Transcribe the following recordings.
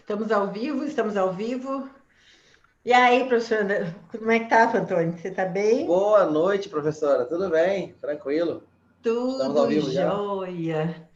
Estamos ao vivo, estamos ao vivo. E aí, professora, como é que tá, Antônio? Você tá bem? Boa noite, professora. Tudo bem? Tranquilo? Estamos ao Tudo vivo já? jóia.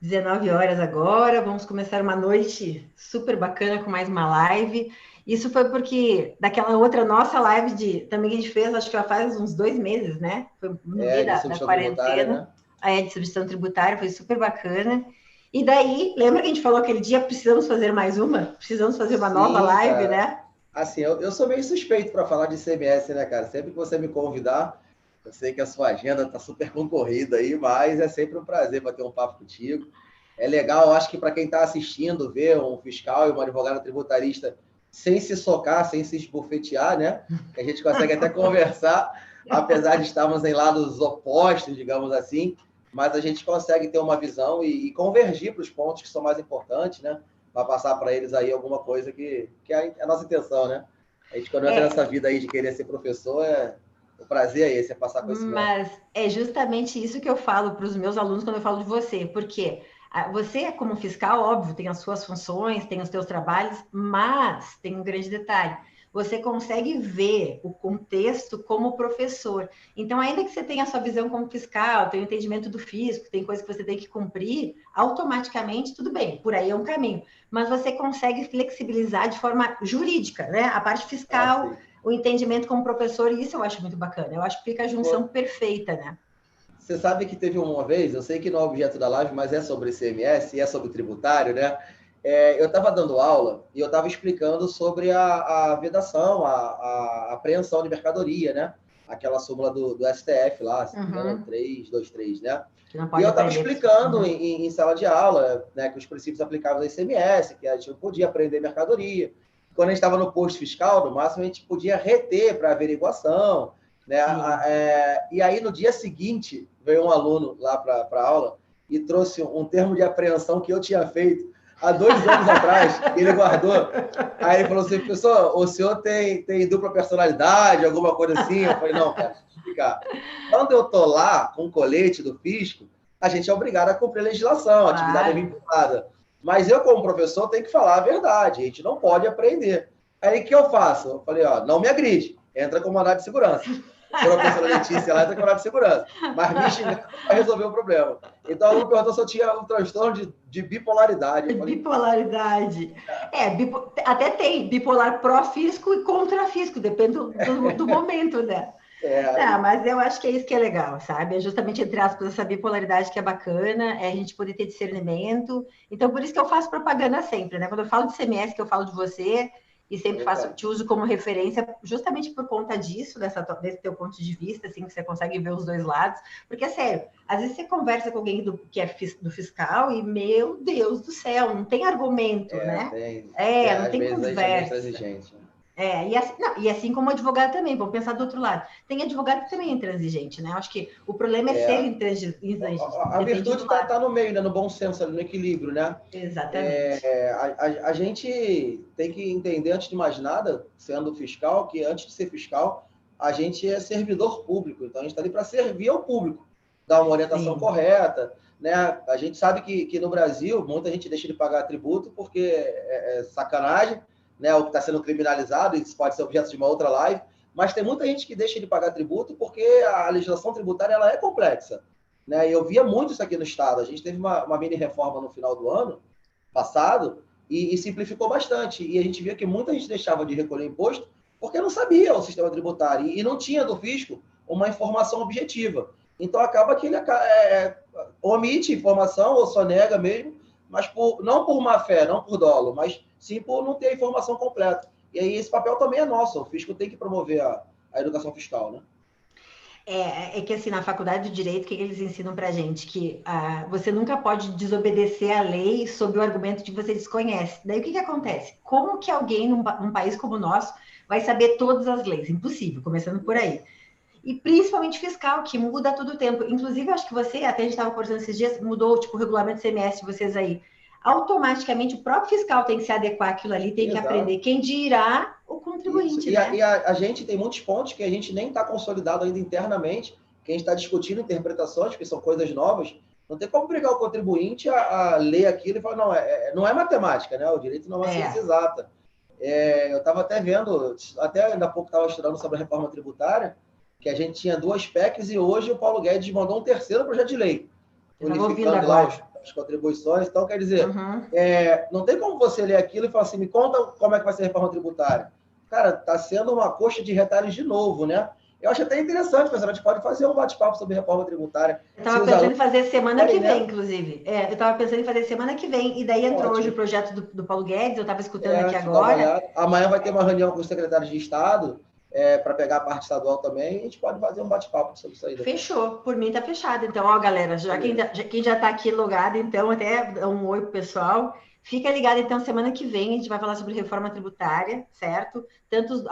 19 horas agora, vamos começar uma noite super bacana com mais uma live. Isso foi porque daquela outra nossa live também que a gente fez, acho que já faz uns 2 meses, né? Foi no meio É, de da substituição tributária, quarentena, né? a de substituição tributária, foi super bacana. E daí, lembra que a gente falou aquele dia, precisamos fazer mais uma? Precisamos fazer uma nova Sim, live, cara. né? Assim, eu sou meio suspeito para falar de ICMS, né, cara? Sempre que você me convidar, eu sei que a sua agenda está super concorrida aí, mas é sempre um prazer bater um papo contigo. É legal, eu acho que para quem está assistindo, ver um fiscal e uma advogada tributarista sem se socar, sem se esbofetear, né? Que a gente consegue até conversar, apesar de estarmos em lados opostos, digamos assim, mas a gente consegue ter uma visão e convergir para os pontos que são mais importantes, né? Para passar para eles aí alguma coisa que é a nossa intenção, né? A gente, quando entra nessa É, vida aí de querer ser professor, o prazer é esse, é passar conhecimento. mas é justamente isso que eu falo para os meus alunos quando eu falo de você, porque você, como fiscal, óbvio, tem as suas funções, tem os seus trabalhos, mas tem um grande detalhe. Você consegue ver o contexto como professor. Então, ainda que você tenha a sua visão como fiscal, tem o entendimento do fisco, tem coisa que você tem que cumprir, automaticamente, tudo bem, por aí é um caminho. Mas você consegue flexibilizar de forma jurídica, né? A parte Ah, fiscal, sim. o entendimento como professor, e isso eu acho muito bacana. Eu acho que fica a Pô, junção perfeita, né? você sabe que teve uma vez, eu sei que não é objeto da live, mas é sobre ICMS e é sobre tributário, né? Eu estava dando aula e eu estava explicando sobre a vedação, a apreensão de mercadoria, né? Aquela súmula do STF lá, se não me engano, é o Uhum. 323, né? Que não E pode eu estava aprender. explicando Uhum. em sala de aula, né, que os princípios aplicavam ao ICMS, que a gente não podia apreender mercadoria. Quando a gente estava no posto fiscal, no máximo a gente podia reter para averiguação, né? Sim. E aí no dia seguinte veio um aluno lá para a aula e trouxe um termo de apreensão que eu tinha feito há 2 anos atrás, e ele guardou. Aí ele falou assim, professor, o senhor tem dupla personalidade, alguma coisa assim? Eu falei, não, cara, deixa eu te explicar. Quando eu tô lá com o colete do fisco, a gente é obrigado a cumprir a legislação, a atividade é Claro. vinculada. Mas eu, como professor, tenho que falar a verdade, a gente não pode aprender. Aí o que eu faço? Eu falei, ó, não me agride, entra com mandado de segurança. A professora Letícia lá entra com mandado de segurança. Mas me xingando não vai resolver o problema. Então, o aluno perguntou se eu tinha um transtorno de bipolaridade. Eu falei, Bipolaridade. Até tem bipolar pró-fisco e contra-fisco, depende do momento, né? Não, é, mas eu acho que é isso que é legal, sabe? É justamente, entre aspas, essa bipolaridade que é bacana, é a gente poder ter discernimento. Então, por isso que eu faço propaganda sempre, né? Quando eu falo de CMS, que eu falo de você, e sempre faço, opa, te uso como referência, justamente por conta disso, desse teu ponto de vista, assim, que você consegue ver os dois lados. Porque, é sério, às vezes você conversa com alguém que é do fiscal e, meu Deus do céu, não tem argumento, né? Não às tem vezes a gente é bem conversa. intransigente. E assim como o advogado também, vamos pensar do outro lado. Tem advogado que também é intransigente, né? Acho que o problema é ser É, intransigente, a depende virtude do lado. está no meio, né? No bom senso, ali, no equilíbrio, né? Exatamente. A gente tem que entender, antes de mais nada, sendo fiscal, que antes de ser fiscal, a gente é servidor público. Então, a gente está ali para servir ao público, dar uma orientação Sim. correta. Né? A gente sabe que no Brasil, muita gente deixa de pagar tributo porque é sacanagem, né? O que está sendo criminalizado, isso pode ser objeto de uma outra live, mas tem muita gente que deixa de pagar tributo porque a legislação tributária ela é complexa. Né? E eu via muito isso aqui no Estado. A gente teve uma mini reforma no final do ano passado e simplificou bastante. E a gente via que muita gente deixava de recolher imposto porque não sabia o sistema tributário e não tinha do fisco uma informação objetiva. Então acaba que ele omite informação ou sonega mesmo, mas não por má fé, não por dolo, mas sim por não ter a informação completa. E aí esse papel também é nosso. O fisco tem que promover a educação fiscal, né? É que assim, na faculdade de Direito, o que eles ensinam pra gente? Que você nunca pode desobedecer a lei sob o argumento de que você desconhece. Daí o que acontece? Como que alguém num país como o nosso vai saber todas as leis? Impossível, começando por aí. E principalmente fiscal, que muda a todo tempo. Inclusive, acho que você, até a gente estava conversando esses dias, mudou tipo, o regulamento do CMS de vocês aí. Automaticamente, o próprio fiscal tem que se adequar àquilo ali, tem que aprender. Exato. Quem dirá o Isso. contribuinte, E né? a gente tem muitos pontos que a gente nem está consolidado ainda internamente, que a gente está discutindo interpretações, que são coisas novas, Não tem como obrigar o contribuinte a ler aquilo e falar, não, não é matemática, né? O direito não é uma ciência exata. Eu estava até vendo, até ainda há pouco estava estudando sobre a reforma tributária, que a gente tinha 2 PECs e hoje o Paulo Guedes mandou um terceiro projeto de lei, unificando lá as contribuições. Então, quer dizer, não tem como você ler aquilo e falar assim, me conta como é que vai ser a reforma tributária. Cara, está sendo uma coxa de retalhos de novo, né? Eu acho até interessante, mas a gente pode fazer um bate-papo sobre reforma tributária. Eu estava pensando em fazer semana que vem, inclusive. Eu estava pensando em fazer semana que vem, e daí entrou hoje o projeto do Paulo Guedes, eu estava escutando aqui agora. Amanhã vai ter uma reunião com os secretários de Estado, para pegar a parte estadual também, e a gente pode fazer um bate-papo sobre isso aí. Fechou, por mim tá fechado. Então, ó, galera, quem já tá aqui logado, então, até dá um oi pro pessoal. Fica ligado, então, semana que vem a gente vai falar sobre reforma tributária, certo? Tanto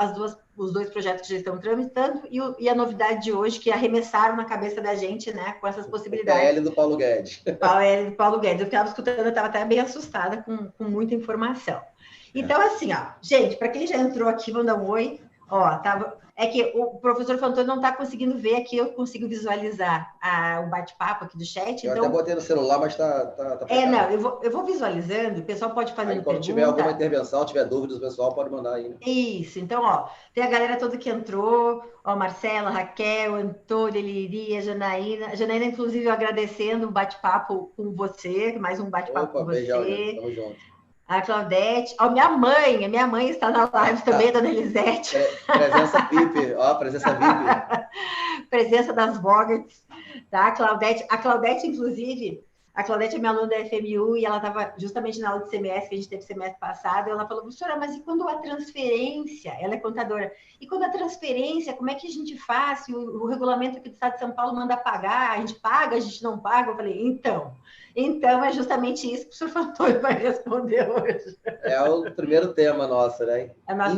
os 2 projetos que já estão tramitando e a novidade de hoje, que arremessaram na cabeça da gente, né, com essas possibilidades. PL do Paulo Guedes. PL do Paulo Guedes. Eu ficava escutando, eu estava até bem assustada com muita informação. Então, assim, ó, gente, para quem já entrou aqui, vamos dar um oi. Ó, é que o professor Fantoni não está conseguindo ver aqui, eu consigo visualizar o bate-papo aqui do chat. Eu até botei no celular, mas tá não, eu vou visualizando, o pessoal pode fazer pergunta. Quando tiver alguma intervenção, tiver dúvidas, o pessoal pode mandar aí. Né? Isso, então, ó, tem a galera toda que entrou, ó, Marcela, Raquel, Antônio, Liria, Janaína. Janaína, inclusive, eu agradecendo o bate-papo com você, mais um bate-papo com você. Beijão, tamo junto. A Claudete, a minha mãe está na live também, dona Elisete. Presença VIP, ó, presença VIP. Presença das Bogarts, tá? A Claudete, inclusive, a Claudete é minha aluna da FMU e ela estava justamente na aula de CMS, que a gente teve semestre passado, e ela falou, professora, mas e quando a transferência, ela é contadora, e quando a transferência, como é que a gente faz? Se o regulamento aqui do Estado de São Paulo manda pagar, a gente paga, a gente não paga? Eu falei, então é justamente isso que o professor Fantoni vai responder hoje. É o primeiro tema nosso, né?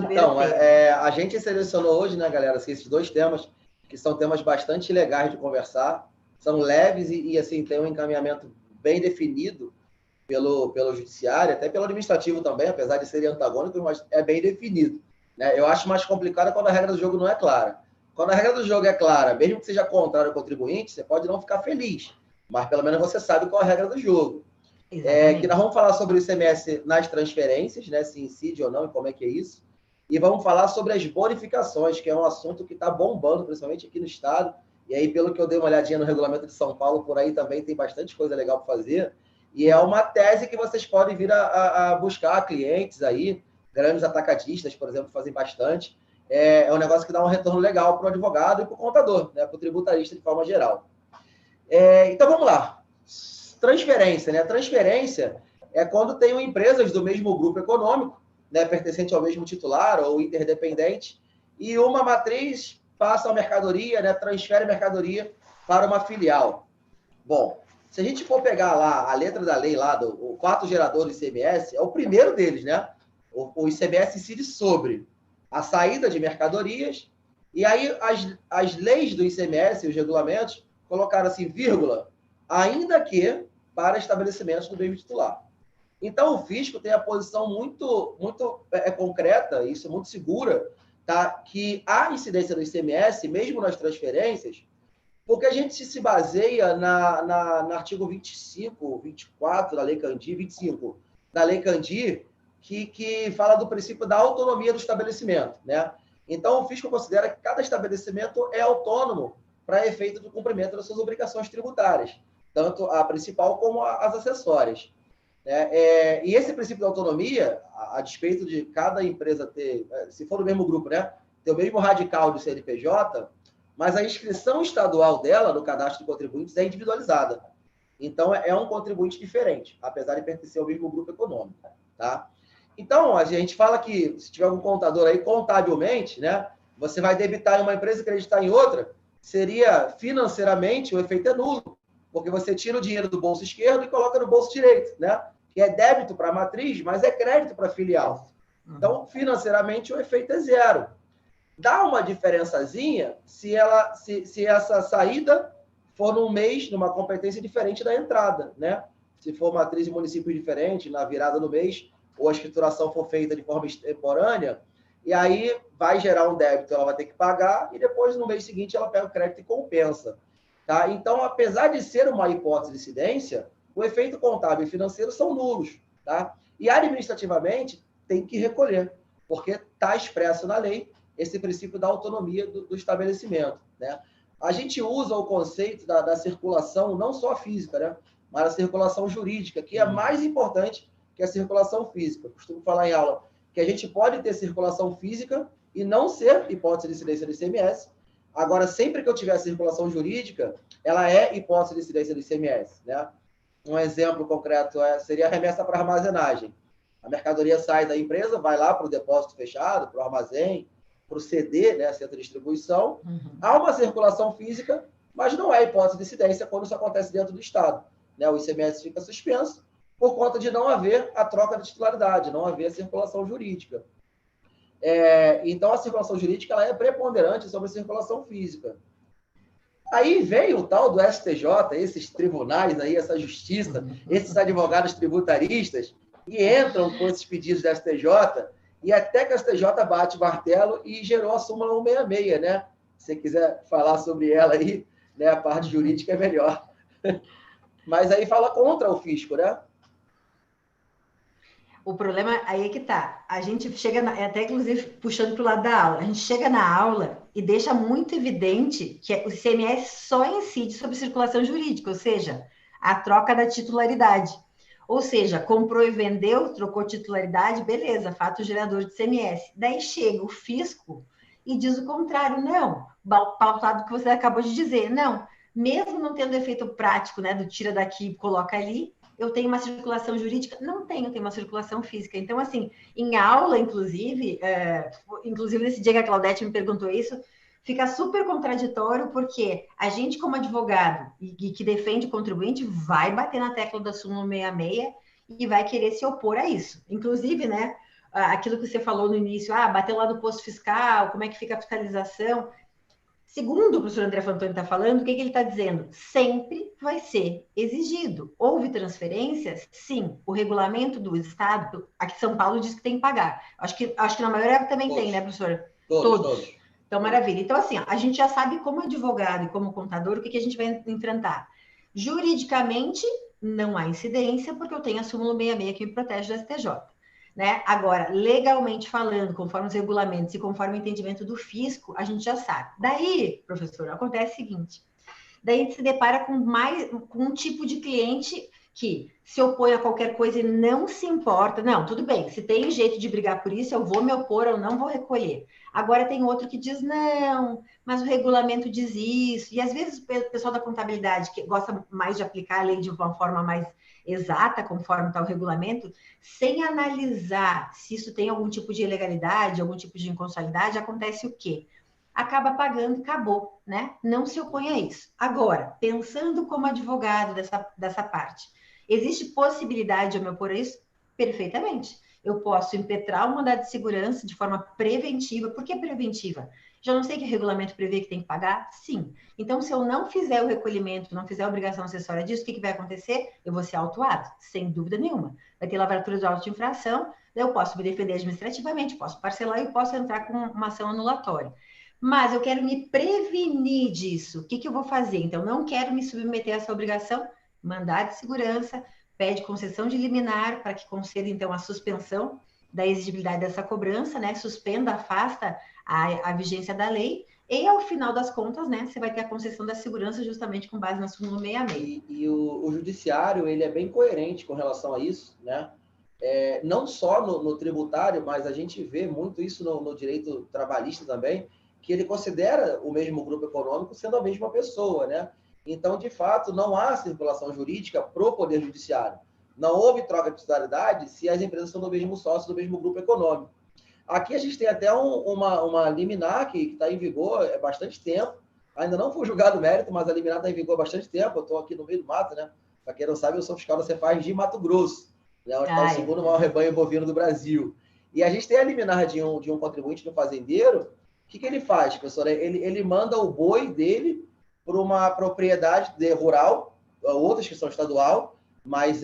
Então, a gente selecionou hoje, né, galera, assim, esses 2 temas, que são temas bastante legais de conversar, são leves e assim, tem um encaminhamento bem definido pelo judiciário, até pelo administrativo também, apesar de serem antagônicos, mas é bem definido. Né? Eu acho mais complicado quando a regra do jogo não é clara. Quando a regra do jogo é clara, mesmo que seja contrário ao contribuinte, você pode não ficar feliz, mas pelo menos você sabe qual é a regra do jogo. Que nós vamos falar sobre o ICMS nas transferências, né? Se incide ou não e como é que é isso. E vamos falar sobre as bonificações, que é um assunto que está bombando, principalmente aqui no estado. E aí, pelo que eu dei uma olhadinha no regulamento de São Paulo, por aí também tem bastante coisa legal para fazer. E é uma tese que vocês podem vir a buscar clientes aí, grandes atacadistas, por exemplo, fazem bastante. É um negócio que dá um retorno legal para o advogado e para o contador, né? Para o tributarista de forma geral. Então, vamos lá. Transferência, né? Transferência é quando tem empresas do mesmo grupo econômico, né, pertencente ao mesmo titular ou interdependente, e uma matriz passa a mercadoria, né, transfere a mercadoria para uma filial. Bom, se a gente for pegar lá a letra da lei, lá o fato gerador do ICMS, é o primeiro deles, né? O ICMS incide sobre a saída de mercadorias, e aí as leis do ICMS, os regulamentos, colocaram assim, vírgula, ainda que para estabelecimentos do mesmo titular. Então, o fisco tem a posição muito concreta, isso é muito segura, tá? Que há incidência do ICMS, mesmo nas transferências, porque a gente se baseia no artigo 25, 24 da Lei Candir, 25 da Lei Candir, que fala do princípio da autonomia do estabelecimento, né? Então, o fisco considera que cada estabelecimento é autônomo para efeito do cumprimento das suas obrigações tributárias, tanto a principal como as acessórias. E esse princípio da autonomia, a despeito de cada empresa ter, se for do mesmo grupo, né, ter o mesmo radical do CNPJ, mas a inscrição estadual dela no cadastro de contribuintes é individualizada. Então, é um contribuinte diferente, apesar de pertencer ao mesmo grupo econômico. Tá? Então, a gente fala que, se tiver algum contador aí, contabilmente, né, você vai debitar em uma empresa e acreditar em outra, seria financeiramente o efeito é nulo, porque você tira o dinheiro do bolso esquerdo e coloca no bolso direito, né? Que é débito para a matriz, mas é crédito para a filial. Então, financeiramente, o efeito é zero. Dá uma diferençazinha se essa saída for num mês, numa competência diferente da entrada, né? Se for matriz e município diferente, na virada do mês, ou a escrituração for feita de forma extemporânea, e aí vai gerar um débito, ela vai ter que pagar, e depois, no mês seguinte, ela pega o crédito e compensa. Tá? Então, apesar de ser uma hipótese de incidência, o efeito contábil e financeiro são nulos. Tá? E administrativamente tem que recolher, porque está expresso na lei esse princípio da autonomia do estabelecimento. Né? A gente usa o conceito da circulação não só física, né? Mas a circulação jurídica, que é mais importante que a circulação física. Eu costumo falar em aula que a gente pode ter circulação física e não ser hipótese de incidência do ICMS. Agora, sempre que eu tiver circulação jurídica, ela é hipótese de incidência do ICMS. Né? Um exemplo concreto seria a remessa para armazenagem. A mercadoria sai da empresa, vai lá para o depósito fechado, para o armazém, para o CD, né, centro de distribuição. Há uma circulação física, mas não é hipótese de incidência quando isso acontece dentro do Estado. Né? O ICMS fica suspenso por conta de não haver a troca de titularidade, não haver a circulação jurídica. Então, a circulação jurídica ela é preponderante sobre a circulação física. Aí vem o tal do STJ, esses tribunais aí, essa justiça, esses advogados tributaristas, e entram com esses pedidos da STJ, e até que a STJ bate o martelo e gerou a súmula 166, né? Se você quiser falar sobre ela aí, né, a parte jurídica é melhor. Mas aí fala contra o fisco, né? O problema aí é que tá. A gente chega, até inclusive puxando para o lado da aula, a gente chega na aula e deixa muito evidente que o ICMS só incide sobre circulação jurídica, ou seja, a troca da titularidade. Ou seja, comprou e vendeu, trocou titularidade, beleza, fato gerador de ICMS. Daí chega o fisco e diz o contrário, não, pautado que você acabou de dizer, não, mesmo não tendo efeito prático, né, do tira daqui e coloca ali, eu tenho uma circulação jurídica? Não tenho, eu tenho uma circulação física. Então, assim, em aula, inclusive nesse dia que a Claudete me perguntou isso, fica super contraditório, porque a gente, como advogado e que defende o contribuinte, vai bater na tecla da súmula 166 e vai querer se opor a isso. Inclusive, né, aquilo que você falou no início, bateu lá no posto fiscal, como é que fica a fiscalização? Segundo o professor André Fantoni está falando, o que ele está dizendo? Sempre vai ser exigido. Houve transferências? Sim. O regulamento do Estado, aqui em São Paulo, diz que tem que pagar. Acho que na maioria também Todos. tem, né, professor? Todos. Então, maravilha. Então, assim, a gente já sabe como advogado e como contador o que a gente vai enfrentar. Juridicamente, não há incidência, porque eu tenho a súmula 66 que me protege do STJ. Né? Agora, legalmente falando, conforme os regulamentos e conforme o entendimento do fisco, a gente já sabe. Daí, professor, acontece o seguinte: daí a gente se depara com um tipo de cliente que se opõe a qualquer coisa e não se importa. Não, tudo bem, se tem jeito de brigar por isso, eu vou me opor, eu não vou recolher. Agora tem outro que diz, não, mas o regulamento diz isso. E às vezes o pessoal da contabilidade, que gosta mais de aplicar a lei de uma forma mais exata, conforme está o regulamento, sem analisar se isso tem algum tipo de ilegalidade, algum tipo de inconstitucionalidade, acontece o quê? Acaba pagando e acabou, né? Não se opõe a isso. Agora, pensando como advogado dessa parte, existe possibilidade de eu me opor a isso? Perfeitamente. Eu posso impetrar o mandado de segurança de forma preventiva. Por que preventiva? Já não sei que o regulamento prevê que tem que pagar? Sim. Então, se eu não fizer o recolhimento, não fizer a obrigação acessória disso, o que vai acontecer? Eu vou ser autuado, sem dúvida nenhuma. Vai ter lavratura de auto-infração, daí eu posso me defender administrativamente, posso parcelar e posso entrar com uma ação anulatória. Mas eu quero me prevenir disso. O que eu vou fazer? Então, não quero me submeter a essa obrigação. Mandado de segurança, pede concessão de liminar para que conceda, então, a suspensão da exigibilidade dessa cobrança, né? Suspenda, afasta a vigência da lei. E, ao final das contas, né, você vai ter a concessão da segurança justamente com base na súmula 66. E o judiciário, ele é bem coerente com relação a isso, né? Não só no tributário, mas a gente vê muito isso no direito trabalhista também, que ele considera o mesmo grupo econômico sendo a mesma pessoa, né? Então, de fato, não há circulação jurídica para o Poder Judiciário. Não houve troca de titularidade se as empresas são do mesmo sócio, do mesmo grupo econômico. Aqui a gente tem até uma liminar que está em vigor há bastante tempo. Ainda não foi julgado o mérito, mas a liminar está em vigor há bastante tempo. Eu estou aqui no meio do mato, né? Para quem não sabe, eu sou fiscal da Cefaz de Mato Grosso, né? Onde está o segundo maior rebanho bovino do Brasil. E a gente tem a liminar de um contribuinte, de um fazendeiro. O que ele faz, professora? Ele manda o boi dele para uma propriedade rural, outras que são estadual, mas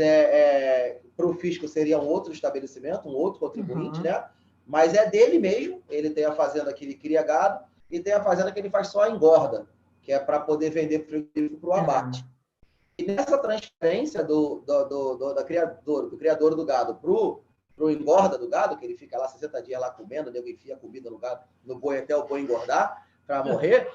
para o fisco seria um outro estabelecimento, um outro contribuinte, né? Mas é dele mesmo. Ele tem a fazenda que ele cria gado e tem a fazenda que ele faz só a engorda, que é para poder vender frigorífico para o abate. E nessa transferência do criador do gado para o engorda do gado, que ele fica lá 60 dias lá comendo, nego enfia comida no gado, no boi até o boi engordar para morrer,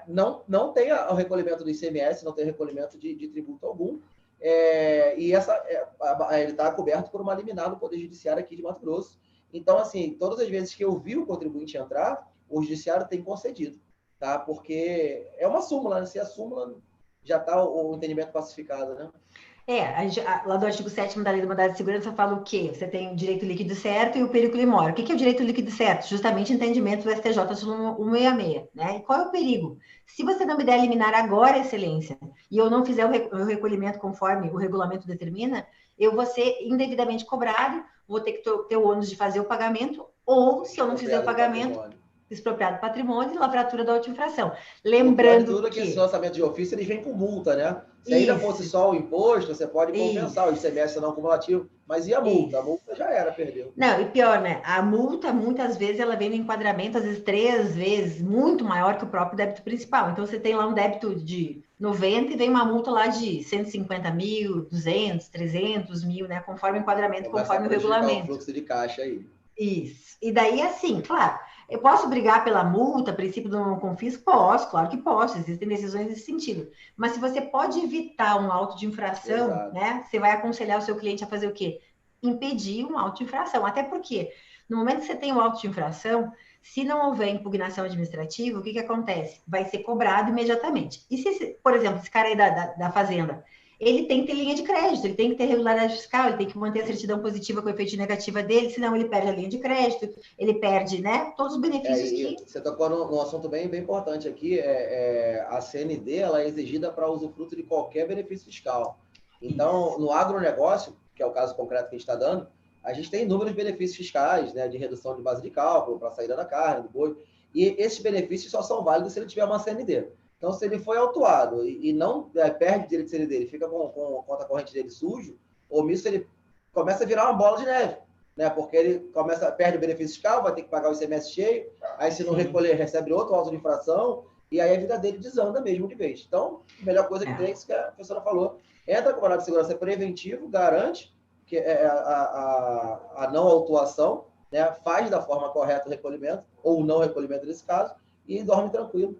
não tem o recolhimento do ICMS, não tem recolhimento de tributo algum, e ele está coberto por uma liminar do Poder Judiciário aqui de Mato Grosso. Então, assim, todas as vezes que eu vi o contribuinte entrar, o Judiciário tem concedido, tá? Porque é uma súmula, né? Se a súmula já está o entendimento pacificado, né? Lá do artigo 7º da Lei do Mandado de Segurança fala o quê? Você tem o direito líquido certo e o perigo mora. O que é o direito líquido certo? Justamente entendimento do STJ 166, né? E qual é o perigo? Se você não me der liminar agora, excelência, e eu não fizer o recolhimento conforme o regulamento determina, eu vou ser indevidamente cobrado, vou ter que ter o ônus de fazer o pagamento, ou, se eu não fizer o pagamento, expropriado patrimônio e lavratura da auto-infração. Lembrando que esse lançamento de ofício, eles vêm com multa, né? Se ainda fosse só o imposto, você pode compensar o ICMS não cumulativo, mas e a multa? Isso. A multa já era, perdeu. Não, e pior, né? A multa, muitas vezes, ela vem no enquadramento, às vezes 3 vezes, muito maior que o próprio débito principal. Então, você tem lá um débito de 90 e vem uma multa lá de 150 mil, 200, 300 mil, né? Conforme o enquadramento, conforme o regulamento. O fluxo de caixa aí. Isso. E daí, assim, claro, eu posso brigar pela multa, princípio do não confisco? Posso, claro que posso, existem decisões nesse sentido. Mas se você pode evitar um auto de infração, exato, né? Você vai aconselhar o seu cliente a fazer o quê? Impedir um auto de infração. Até porque, no momento que você tem um auto de infração, se não houver impugnação administrativa, o que acontece? Vai ser cobrado imediatamente. E se, por exemplo, esse cara aí da fazenda, ele tem que ter linha de crédito, ele tem que ter regularidade fiscal, ele tem que manter a certidão positiva com efeito negativa dele, senão ele perde a linha de crédito, ele perde, né, todos os benefícios que... Você tocou num assunto bem importante aqui, a CND, ela é exigida para usufruto de qualquer benefício fiscal. Então, isso, no agronegócio, que é o caso concreto que a gente está dando, a gente tem inúmeros benefícios fiscais, né, de redução de base de cálculo, para a saída da carne, do boi, e esses benefícios só são válidos se ele tiver uma CND. Então, se ele foi autuado e não perde o direito de CND, ele fica com a conta corrente dele sujo, omisso, ele começa a virar uma bola de neve, né? Porque ele perde o benefício fiscal, vai ter que pagar o ICMS cheio, aí se não recolher, recebe outro auto de infração, e aí a vida dele desanda mesmo de vez. Então, a melhor coisa que tem é isso que a professora falou. Entra com o mandado de segurança preventivo, garante que a não autuação, né? Faz da forma correta o recolhimento, ou não recolhimento nesse caso, e dorme tranquilo.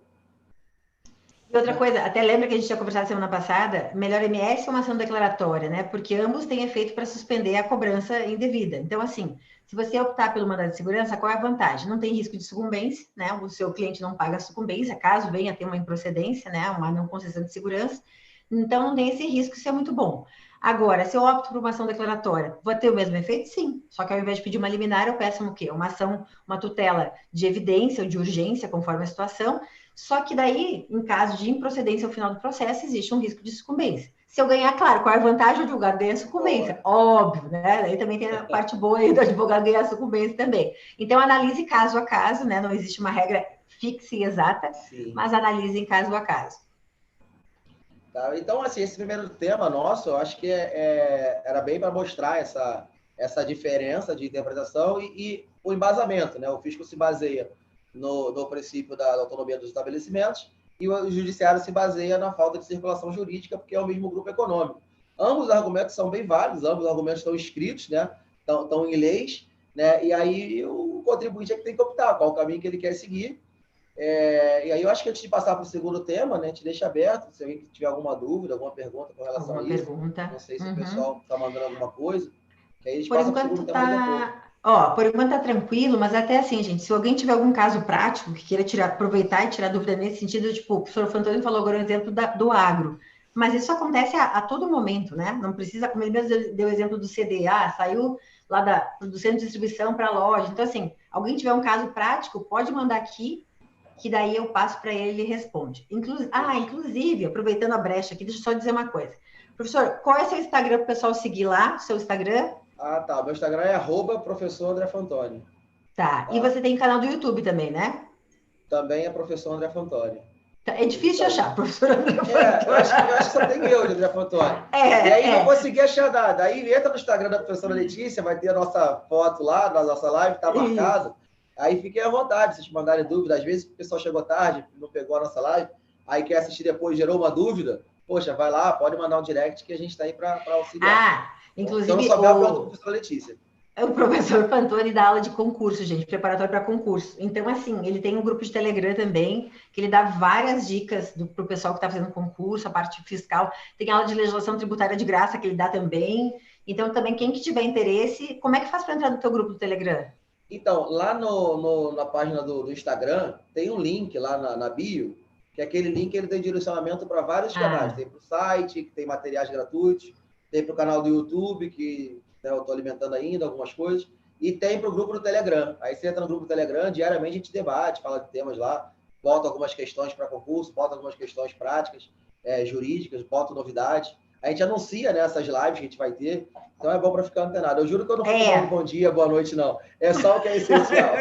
E outra coisa, até lembra que a gente tinha conversado semana passada, melhor MS ou uma ação declaratória, né? Porque ambos têm efeito para suspender a cobrança indevida. Então, assim, se você optar pelo mandado de segurança, qual é a vantagem? Não tem risco de sucumbência, né? O seu cliente não paga sucumbência, caso venha a ter uma improcedência, né? Uma não concessão de segurança. Então, não tem esse risco, isso é muito bom. Agora, se eu opto por uma ação declaratória, vai ter o mesmo efeito? Sim. Só que ao invés de pedir uma liminar, eu peço o quê? Uma ação, uma tutela de evidência ou de urgência, conforme a situação. Só que daí, em caso de improcedência ao final do processo, existe um risco de sucumbência. Se eu ganhar, claro, qual é a vantagem? O advogado ganha a sucumbência. Óbvio, né? Daí também tem a parte boa aí do advogado ganhar a sucumbência também. Então, analise caso a caso, né? Não existe uma regra fixa e exata, sim, mas analise em caso a caso. Tá? Então, assim, esse primeiro tema nosso, eu acho que era bem para mostrar essa diferença de interpretação e o embasamento, né? O fisco se baseia no princípio da autonomia dos estabelecimentos e o judiciário se baseia na falta de circulação jurídica, porque é o mesmo grupo econômico. Ambos os argumentos são bem válidos, ambos os argumentos estão escritos, né? Estão em leis, né? E aí o contribuinte é que tem que optar qual o caminho que ele quer seguir. E aí eu acho que antes de passar para o segundo tema, né, a gente deixa aberto, se alguém tiver alguma dúvida, alguma pergunta com relação a isso. Não sei se o pessoal está mandando alguma coisa, que aí a gente passa para o segundo tema depois. Por enquanto tá tranquilo, mas até assim, gente, se alguém tiver algum caso prático que queira aproveitar e tirar dúvida nesse sentido, tipo, o professor Fantoni falou agora um exemplo do agro, mas isso acontece a todo momento, né? Não precisa, como ele mesmo deu o exemplo do CD, saiu lá do centro de distribuição para a loja. Então, assim, alguém tiver um caso prático, pode mandar aqui, que daí eu passo para ele e ele responde. Inclusive, aproveitando a brecha aqui, deixa eu só dizer uma coisa. Professor, qual é seu Instagram para o pessoal seguir lá? Seu Instagram? Tá. Meu Instagram é @professor André Fantoni. Tá. E você tem canal do YouTube também, né? Também é professor André Fantoni. É difícil de achar, professor André Fantoni. Eu acho que só tem eu de André Fantoni. E aí não consegui achar nada. Aí entra no Instagram da professora Letícia, vai ter a nossa foto lá, na nossa live, tá marcado. Aí fiquem à vontade, se vocês mandarem dúvida. Às vezes o pessoal chegou tarde, não pegou a nossa live. aí quer assistir depois, gerou uma dúvida, poxa, vai lá, pode mandar um direct que a gente está aí para auxiliar. Inclusive, se eu não souber, eu pergunto para a professora Letícia. O professor Pantoni dá aula de concurso, gente, preparatório para concurso. Então, assim, ele tem um grupo de Telegram também, que ele dá várias dicas para o pessoal que está fazendo concurso, a parte fiscal. Tem aula de legislação tributária de graça que ele dá também. Então, também, quem que tiver interesse, como é que faz para entrar no teu grupo do Telegram? Então, lá na página do Instagram, tem um link lá na bio, que aquele link ele tem direcionamento para vários canais. Tem para o site, que tem materiais gratuitos, tem para o canal do YouTube, que eu estou alimentando ainda algumas coisas, e tem para o grupo do Telegram. Aí você entra no grupo do Telegram, diariamente a gente debate, fala de temas lá, bota algumas questões para concurso, bota algumas questões práticas, jurídicas, bota novidades. A gente anuncia, né, essas lives que a gente vai ter, então é bom para ficar antenado. Eu juro que eu não fico falando bom dia, boa noite, não. É só o que é essencial.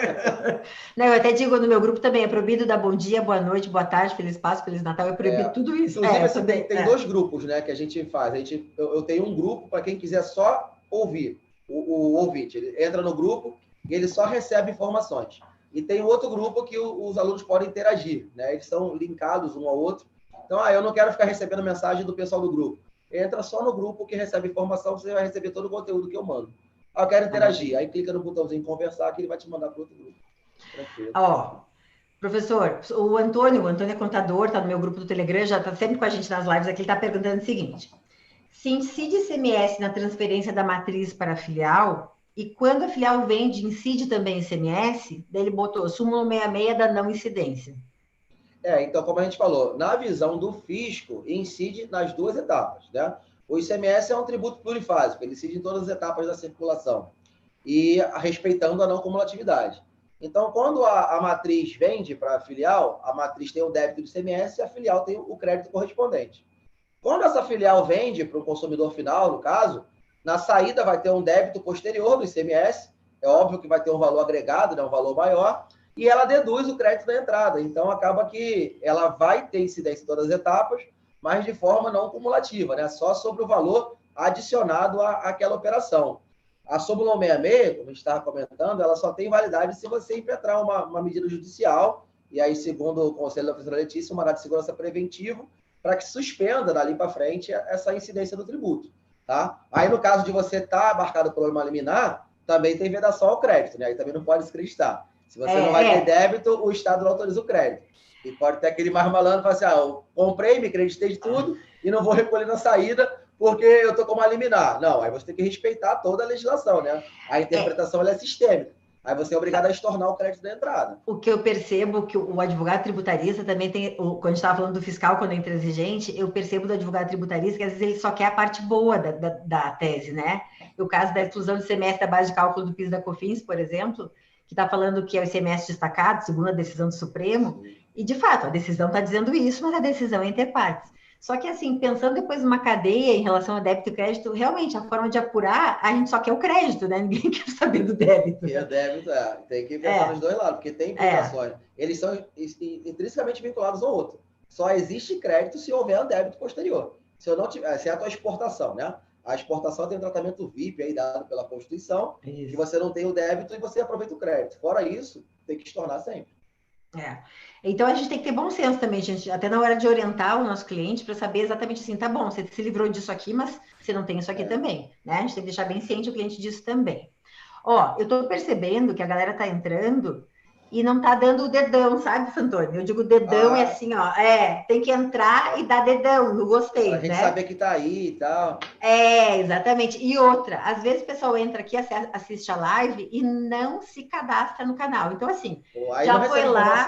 Não, eu até digo no meu grupo também, é proibido dar bom dia, boa noite, boa tarde, feliz Páscoa, feliz Natal, é proibido tudo isso. Inclusive, tem dois grupos, né, que a gente faz. Eu tenho um grupo para quem quiser só ouvir, o ouvinte. Ele entra no grupo e ele só recebe informações. E tem outro grupo que os alunos podem interagir, né? Eles são linkados um ao outro. Então, eu não quero ficar recebendo mensagem do pessoal do grupo. Entra só no grupo que recebe informação, você vai receber todo o conteúdo que eu mando. Eu quero interagir. Aí clica no botãozinho conversar que ele vai te mandar para outro grupo. Tranquilo. Professor, o Antônio é contador, está no meu grupo do Telegram, já está sempre com a gente nas lives aqui, ele está perguntando o seguinte: se incide ICMS na transferência da matriz para a filial, e quando a filial vende, incide também ICMS, daí ele botou súmula 66 da não incidência. Então, como a gente falou, na visão do fisco, incide nas duas etapas, né? O ICMS é um tributo plurifásico, ele incide em todas as etapas da circulação, e respeitando a não cumulatividade. Então, quando a matriz vende para a filial, a matriz tem o débito do ICMS e a filial tem o crédito correspondente. Quando essa filial vende para o consumidor final, no caso, na saída vai ter um débito posterior do ICMS, é óbvio que vai ter um valor agregado, né, um valor maior, e ela deduz o crédito da entrada. Então, acaba que ela vai ter incidência em todas as etapas, mas de forma não cumulativa, né? Só sobre o valor adicionado àquela operação. A súmula 66, como a gente estava comentando, ela só tem validade se você impetrar uma medida judicial, e aí, segundo o Conselho da Professora Letícia, um mandado de segurança preventivo, para que suspenda dali para frente essa incidência do tributo. Tá? Aí, no caso de você estar marcado por uma liminar, também tem vedação ao crédito, né? Aí também não pode descreditar. Se você não vai ter débito, o Estado não autoriza o crédito. E pode ter aquele mais malandro que fala assim, eu comprei, me creditei de tudo e não vou recolher na saída porque eu estou com uma liminar. Não, aí você tem que respeitar toda a legislação, né? A interpretação ela é sistêmica. Aí você é obrigado a estornar o crédito da entrada. O que eu percebo que o advogado tributarista também tem, quando a gente estava falando do fiscal, quando é intransigente, eu percebo do advogado tributarista que às vezes ele só quer a parte boa da tese, né? O caso da exclusão do ICMS da base de cálculo do PIS da COFINS, por exemplo, que está falando que é o ICMS destacado, segundo a decisão do Supremo, e de fato, a decisão está dizendo isso, mas a decisão é inter partes. Só que, assim, pensando depois numa cadeia em relação a débito e crédito, realmente, a forma de apurar, a gente só quer o crédito, né? Ninguém quer saber do débito. E o débito, tem que pensar nos dois lados, porque tem implicações. Eles são intrinsecamente vinculados ao outro. Só existe crédito se houver um débito posterior. Se eu não tiver, se é a tua exportação, né? A exportação tem um tratamento VIP aí dado pela Constituição, que você não tem o débito e você aproveita o crédito. Fora isso, tem que estornar sempre. Então, a gente tem que ter bom senso também, gente, até na hora de orientar o nosso cliente para saber exatamente assim, tá bom, você se livrou disso aqui, mas você não tem isso aqui também, né? A gente tem que deixar bem ciente o cliente disso também. Eu tô percebendo que a galera tá entrando e não tá dando o dedão, sabe, Santônio? Eu digo dedão é assim, tem que entrar e dar dedão, no gostei, né? A gente saber que tá aí e tal. Exatamente. E outra, às vezes o pessoal entra aqui, assiste a live e não se cadastra no canal. Então, assim, já foi lá.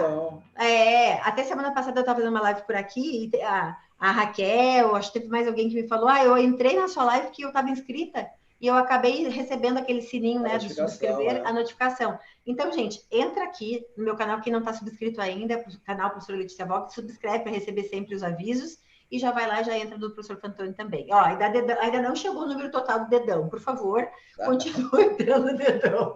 Até semana passada eu estava fazendo uma live por aqui e a Raquel, acho que teve mais alguém que me falou, eu entrei na sua live que eu estava inscrita e eu acabei recebendo aquele sininho, né, de subscrever a notificação. Então, gente, entra aqui no meu canal, quem não está subscrito ainda, o canal Professora Letícia Vogt, subscreve para receber sempre os avisos e já vai lá, já entra do professor Fantoni também. Ainda não chegou o número total do dedão, por favor, continue entrando no dedão.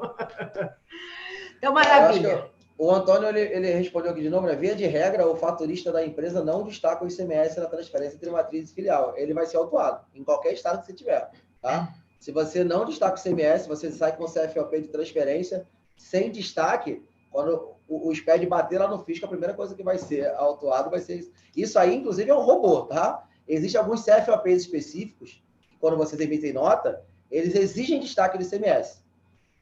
Então, maravilha. O Antônio, ele respondeu aqui de novo, né? Via de regra, o faturista da empresa não destaca o ICMS na transferência entre matriz e filial. Ele vai ser autuado, em qualquer estado que você tiver, tá? Se você não destaca o ICMS, você sai com o CFOP de transferência sem destaque, quando o SPED bater lá no fisco, a primeira coisa que vai ser autuado vai ser isso. Isso aí, inclusive, é um robô, tá? Existem alguns CFOPs específicos, que quando vocês emitem nota, eles exigem destaque do ICMS.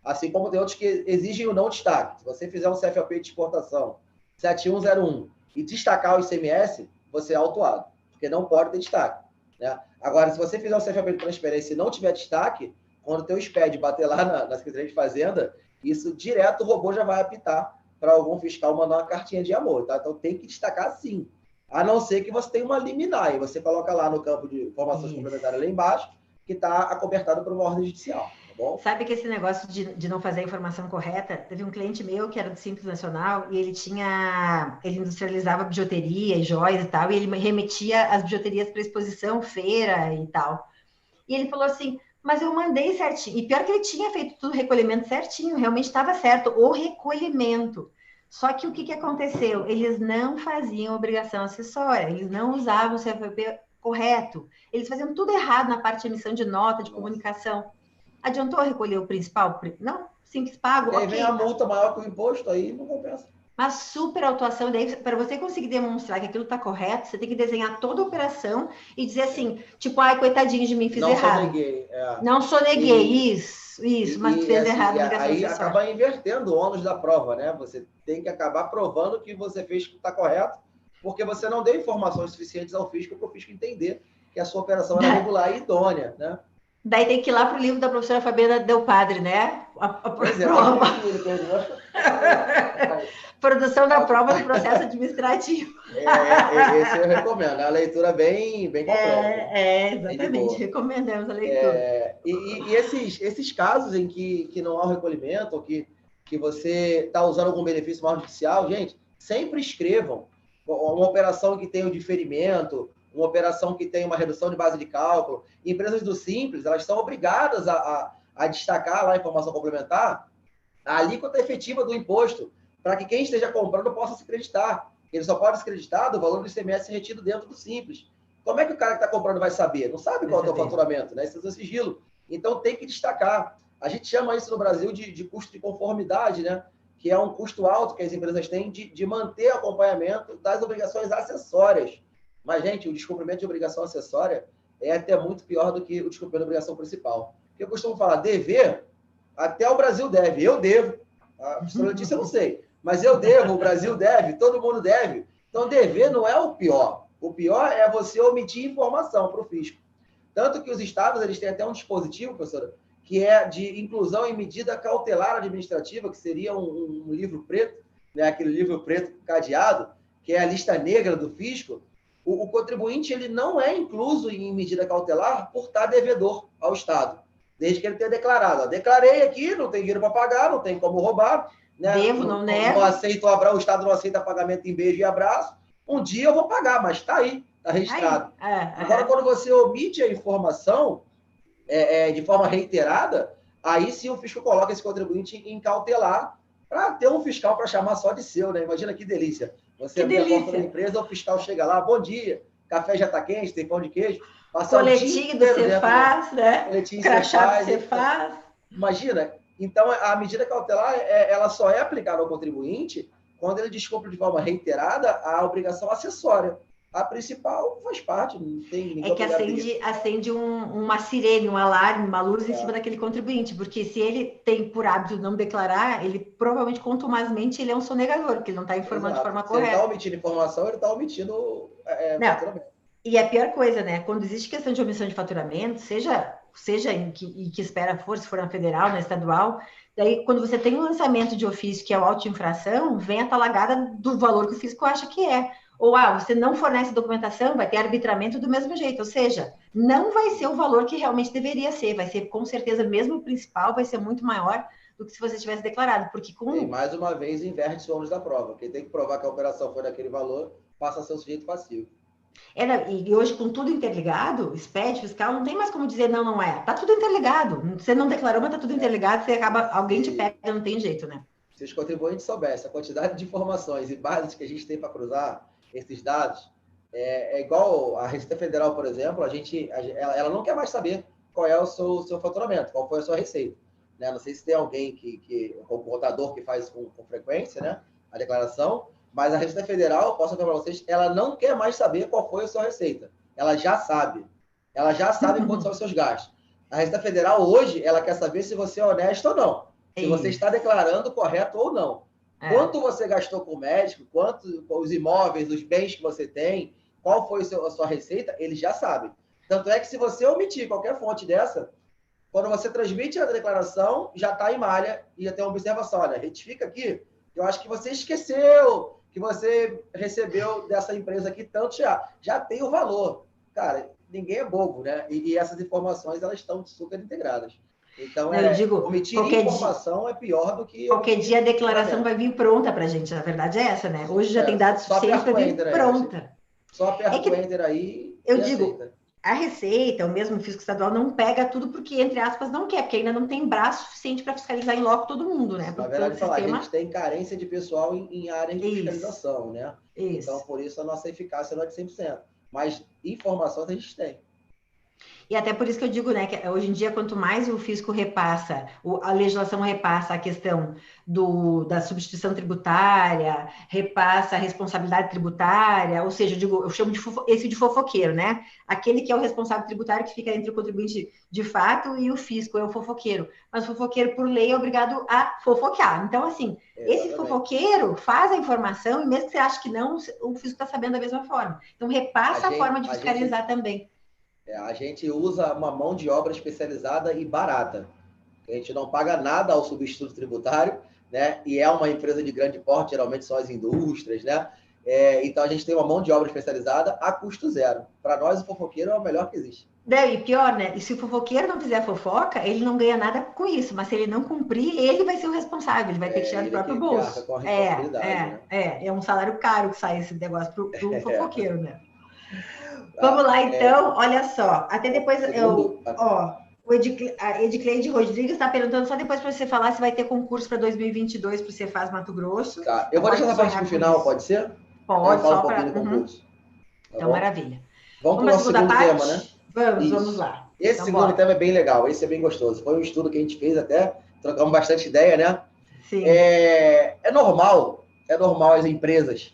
Assim como tem outros que exigem o não destaque. Se você fizer um CFOP de exportação 7101 e destacar o ICMS, você é autuado, porque não pode ter destaque. Né? Agora, se você fizer um CFOP de transferência e não tiver destaque, quando o teu SPED bater lá na Secretaria de Fazenda, isso direto o robô já vai apitar para algum fiscal mandar uma cartinha de amor. Tá? Então tem que destacar sim. A não ser que você tenha uma liminar, e você coloca lá no campo de informações complementares lá embaixo, que está acobertado por uma ordem judicial. Bom. Sabe que esse negócio de não fazer a informação correta, teve um cliente meu que era do Simples Nacional e ele industrializava bijuteria e joias e tal, e ele remetia as bijuterias para exposição, feira e tal. E ele falou assim, mas eu mandei certinho. E pior que ele tinha feito tudo o recolhimento certinho, realmente estava certo, o recolhimento. Só que o que aconteceu? Eles não faziam obrigação acessória, eles não usavam o CFP correto, eles faziam tudo errado na parte de emissão de nota, de comunicação. Adiantou recolher o principal? Não, simples pago. Porque aí vem a multa maior que o imposto, aí não compensa. Mas super autuação, daí para você conseguir demonstrar que aquilo está correto, você tem que desenhar toda a operação e dizer assim, tipo, ai, coitadinho de mim, fiz errado. Soneguei, Não soneguei, isso, mas tu fez assim, errado. Aí acaba invertendo o ônus da prova, né? Você tem que acabar provando que você fez que está correto, porque você não deu informações suficientes ao fisco para o fisco entender que a sua operação era regular e idônea, né? Daí tem que ir lá para o livro da professora Fabiana Del Padre, né? Pois é, prova. Produção da prova do processo administrativo. Esse eu recomendo. É uma leitura bem completa. Exatamente. Recomendamos a leitura. E esses casos em que não há o recolhimento, ou que você está usando algum benefício mal judicial, gente, sempre escrevam. Uma operação que tem o diferimento, uma operação que tem uma redução de base de cálculo. Empresas do Simples, elas são obrigadas a destacar lá a informação complementar a alíquota efetiva do imposto, para que quem esteja comprando possa se creditar. Ele só pode se creditar do valor do ICMS retido dentro do Simples. Como é que o cara que está comprando vai saber? Não sabe qual é o faturamento, né? Isso é sigilo. Então, tem que destacar. A gente chama isso no Brasil de custo de conformidade, né? Que é um custo alto que as empresas têm de manter acompanhamento das obrigações acessórias. Mas, gente, o descumprimento de obrigação acessória é até muito pior do que o descumprimento da obrigação principal. Porque eu costumo falar, dever, até o Brasil deve. Eu devo. A professora Letícia eu não sei. Mas eu devo, o Brasil deve, todo mundo deve. Então, dever não é o pior. O pior é você omitir informação para o fisco. Tanto que os estados eles têm até um dispositivo, professora, que é de inclusão em medida cautelar administrativa, que seria um livro preto, né? Aquele livro preto cadeado, que é a lista negra do fisco. O contribuinte ele não é incluso em medida cautelar por estar devedor ao Estado, desde que ele tenha declarado. Ó, declarei aqui, não tem dinheiro para pagar, não tem como roubar. Né? Devo, não nego. Não aceito o Estado não aceita pagamento em beijo e abraço. Um dia eu vou pagar, mas está aí, está registrado. Agora, quando você omite a informação de forma reiterada, aí sim o fisco coloca esse contribuinte em cautelar para ter um fiscal para chamar só de seu, né? Imagina que delícia. Você abre a porta da empresa, o fiscal chega lá, bom dia, café já está quente, tem pão de queijo. Coletinho do Cefaz, né? Crachá do Cefaz. Imagina. Então, a medida cautelar, ela só é aplicada ao contribuinte quando ele descumpre de forma reiterada a obrigação acessória. A principal faz parte, não tem ninguém. É que acende uma sirene, um alarme, uma luz em cima daquele contribuinte, porque se ele tem por hábito não declarar, ele provavelmente, contumazmente, ele é um sonegador, porque ele não está informando de forma correta. Se ele está omitindo informação, ele está omitindo faturamento. E a pior coisa, né? Quando existe questão de omissão de faturamento, seja em que espera for, se for na federal, na estadual, daí quando você tem um lançamento de ofício que é o auto de infração, vem a talagada do valor que o fisco acha que é. Ou, você não fornece documentação, vai ter arbitramento do mesmo jeito. Ou seja, não vai ser o valor que realmente deveria ser. Vai ser, com certeza, mesmo o principal, vai ser muito maior do que se você tivesse declarado. Porque E mais uma vez, inverte o ônus da prova. Quem tem que provar que a operação foi daquele valor, passa a ser o sujeito passivo. E hoje, com tudo interligado, SPED, fiscal, não tem mais como dizer não é. Tá tudo interligado. Você não declarou, mas tá tudo interligado, você acaba, alguém te pega, não tem jeito, né? Se os contribuintes soubessem a quantidade de informações e bases que a gente tem para cruzar esses dados, é igual a Receita Federal, por exemplo, ela não quer mais saber qual é o seu faturamento, qual foi a sua receita. Né? Não sei se tem alguém o contador que faz com frequência, né? a declaração, mas a Receita Federal, posso falar para vocês, ela não quer mais saber qual foi a sua receita. Ela já sabe. Ela já sabe quantos são os seus gastos. A Receita Federal, hoje, ela quer saber se você é honesto ou não. Se você está declarando correto ou não. Quanto você gastou com o médico, quanto os imóveis, os bens que você tem, qual foi a sua receita, eles já sabem. Tanto é que se você omitir qualquer fonte dessa, quando você transmite a declaração, já está em malha e já tem uma observação. Olha, retifica aqui, eu acho que você esqueceu que você recebeu dessa empresa aqui tanto já tem o valor. Cara, ninguém é bobo, né? E essas informações, elas estão super integradas. Então, eu digo, omitir informação é pior do que... Qualquer dia a declaração vai vir pronta para a gente, a verdade é essa, né? Hoje já tem dados suficientes para vir pronta. Só aperta o Enter aí eu digo, aceita. A Receita, o mesmo Fisco Estadual, não pega tudo porque, entre aspas, não quer, porque ainda não tem braço suficiente para fiscalizar em loco todo mundo, né? Na verdade, a gente tem carência de pessoal em áreas de fiscalização, né? Então, por isso, a nossa eficácia não é de 100%. Mas informações a gente tem. E até por isso que eu digo, né, que hoje em dia, quanto mais o fisco repassa, a legislação repassa a questão da substituição tributária, repassa a responsabilidade tributária, ou seja, eu chamo esse de fofoqueiro, né? Aquele que é o responsável tributário que fica entre o contribuinte de fato e o fisco, é o fofoqueiro. Mas o fofoqueiro, por lei, é obrigado a fofocar. Então, assim, esse fofoqueiro faz a informação, e mesmo que você ache que não, o fisco está sabendo da mesma forma. Então, repassa a forma de fiscalizar também. A gente usa uma mão de obra especializada e barata. A gente não paga nada ao substituto tributário, né? E é uma empresa de grande porte, geralmente são as indústrias, né? Então, a gente tem uma mão de obra especializada a custo zero. Para nós, o fofoqueiro é o melhor que existe. E pior, né? E se o fofoqueiro não fizer fofoca, ele não ganha nada com isso. Mas se ele não cumprir, ele vai ser o responsável. Ele vai ter que tirar do próprio bolso. É um salário caro que sai esse negócio pro fofoqueiro, né? Vamos lá, então. Olha só. Até depois a Edcleide Rodrigues está perguntando só depois para você falar se vai ter concurso para 2022 para o Cefaz Mato Grosso. Tá. Eu vou deixar essa parte para o final, pode ser? Pode, só para... do concurso. Então, maravilha. Vamos para o nosso segundo tema, né? Vamos lá. Esse segundo tema é bem legal, esse é bem gostoso. Foi um estudo que a gente fez até, trocamos bastante ideia, né? Sim. É normal as empresas,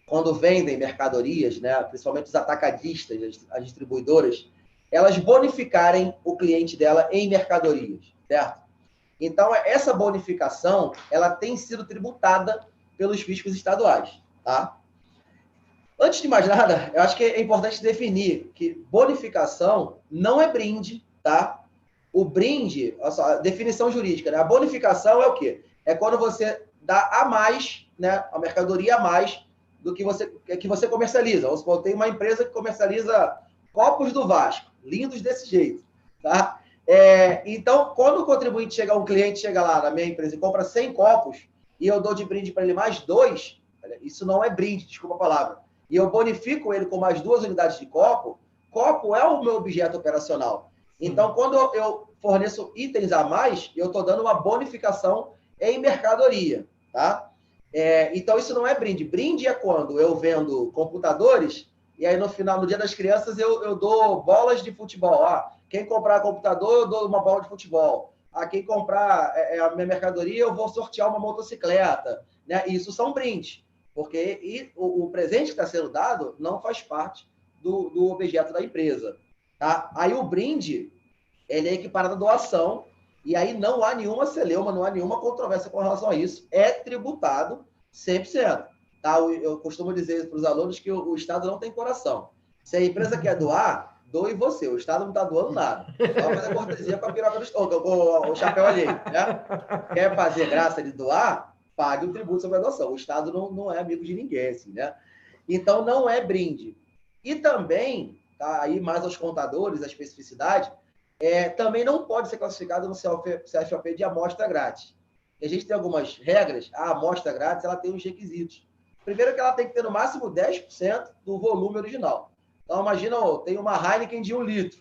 quando vendem mercadorias, né, principalmente os atacadistas, as distribuidoras, elas bonificarem o cliente dela em mercadorias, certo? Então, essa bonificação, ela tem sido tributada pelos fiscos estaduais, tá? Antes de mais nada, eu acho que é importante definir que bonificação não é brinde, tá? O brinde, a definição jurídica, né? A bonificação é o quê? É quando você dá a mais, né, a mercadoria a mais do que você comercializa. Vamos supor, tem uma empresa que comercializa copos do Vasco, lindos desse jeito, tá? Então, quando o contribuinte um cliente chega lá na minha empresa e compra 100 copos e eu dou de brinde para ele mais 2, isso não é brinde, desculpa a palavra, e eu bonifico ele com mais 2 unidades de copo é o meu objeto operacional. Então, quando eu forneço itens a mais, eu estou dando uma bonificação em mercadoria, tá? Então, isso não é brinde. Brinde é quando eu vendo computadores e aí, no Dia das Crianças, eu dou bolas de futebol. Quem comprar computador, eu dou uma bola de futebol. Quem comprar a minha mercadoria, eu vou sortear uma motocicleta. Né? Isso são brindes, porque o presente que está sendo dado não faz parte do objeto da empresa. Tá? Aí, o brinde, ele é equiparado à doação, e aí não há nenhuma celeuma, não há nenhuma controvérsia com relação a isso. É tributado 100%. Tá? Eu costumo dizer para os alunos que o Estado não tem coração. Se a empresa quer doar, doe você. O Estado não está doando nada. Só fazer cortesia com a piroca o chapéu alheio. Né? Quer fazer graça de doar? Pague o tributo sobre a doação. O Estado não é amigo de ninguém. Assim, né? Então, não é brinde. E também, tá? Aí mais aos contadores, a especificidade, também não pode ser classificado no CFOP de amostra grátis. A gente tem algumas regras. A amostra grátis ela tem uns requisitos. Primeiro que ela tem que ter no máximo 10% do volume original. Então, imagina, tem uma Heineken de 1 litro.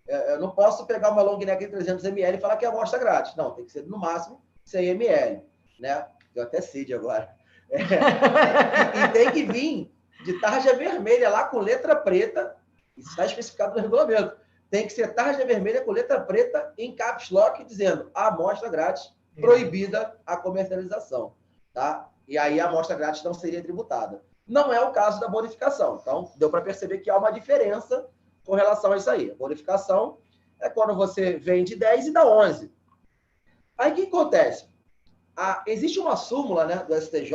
Eu não posso pegar uma long neck de 300 ml e falar que é amostra grátis. Não, tem que ser no máximo 100 ml. Né? Deu até sede agora. E tem que vir de tarja vermelha lá com letra preta. Isso está especificado no regulamento. Tem que ser tarja vermelha com letra preta em caps lock, dizendo amostra grátis, proibida a comercialização. Tá? E aí a amostra grátis não seria tributada. Não é o caso da bonificação. Então, deu para perceber que há uma diferença com relação a isso aí. A bonificação é quando você vende 10 e dá 11. Aí o que acontece? Existe uma súmula, né, do STJ,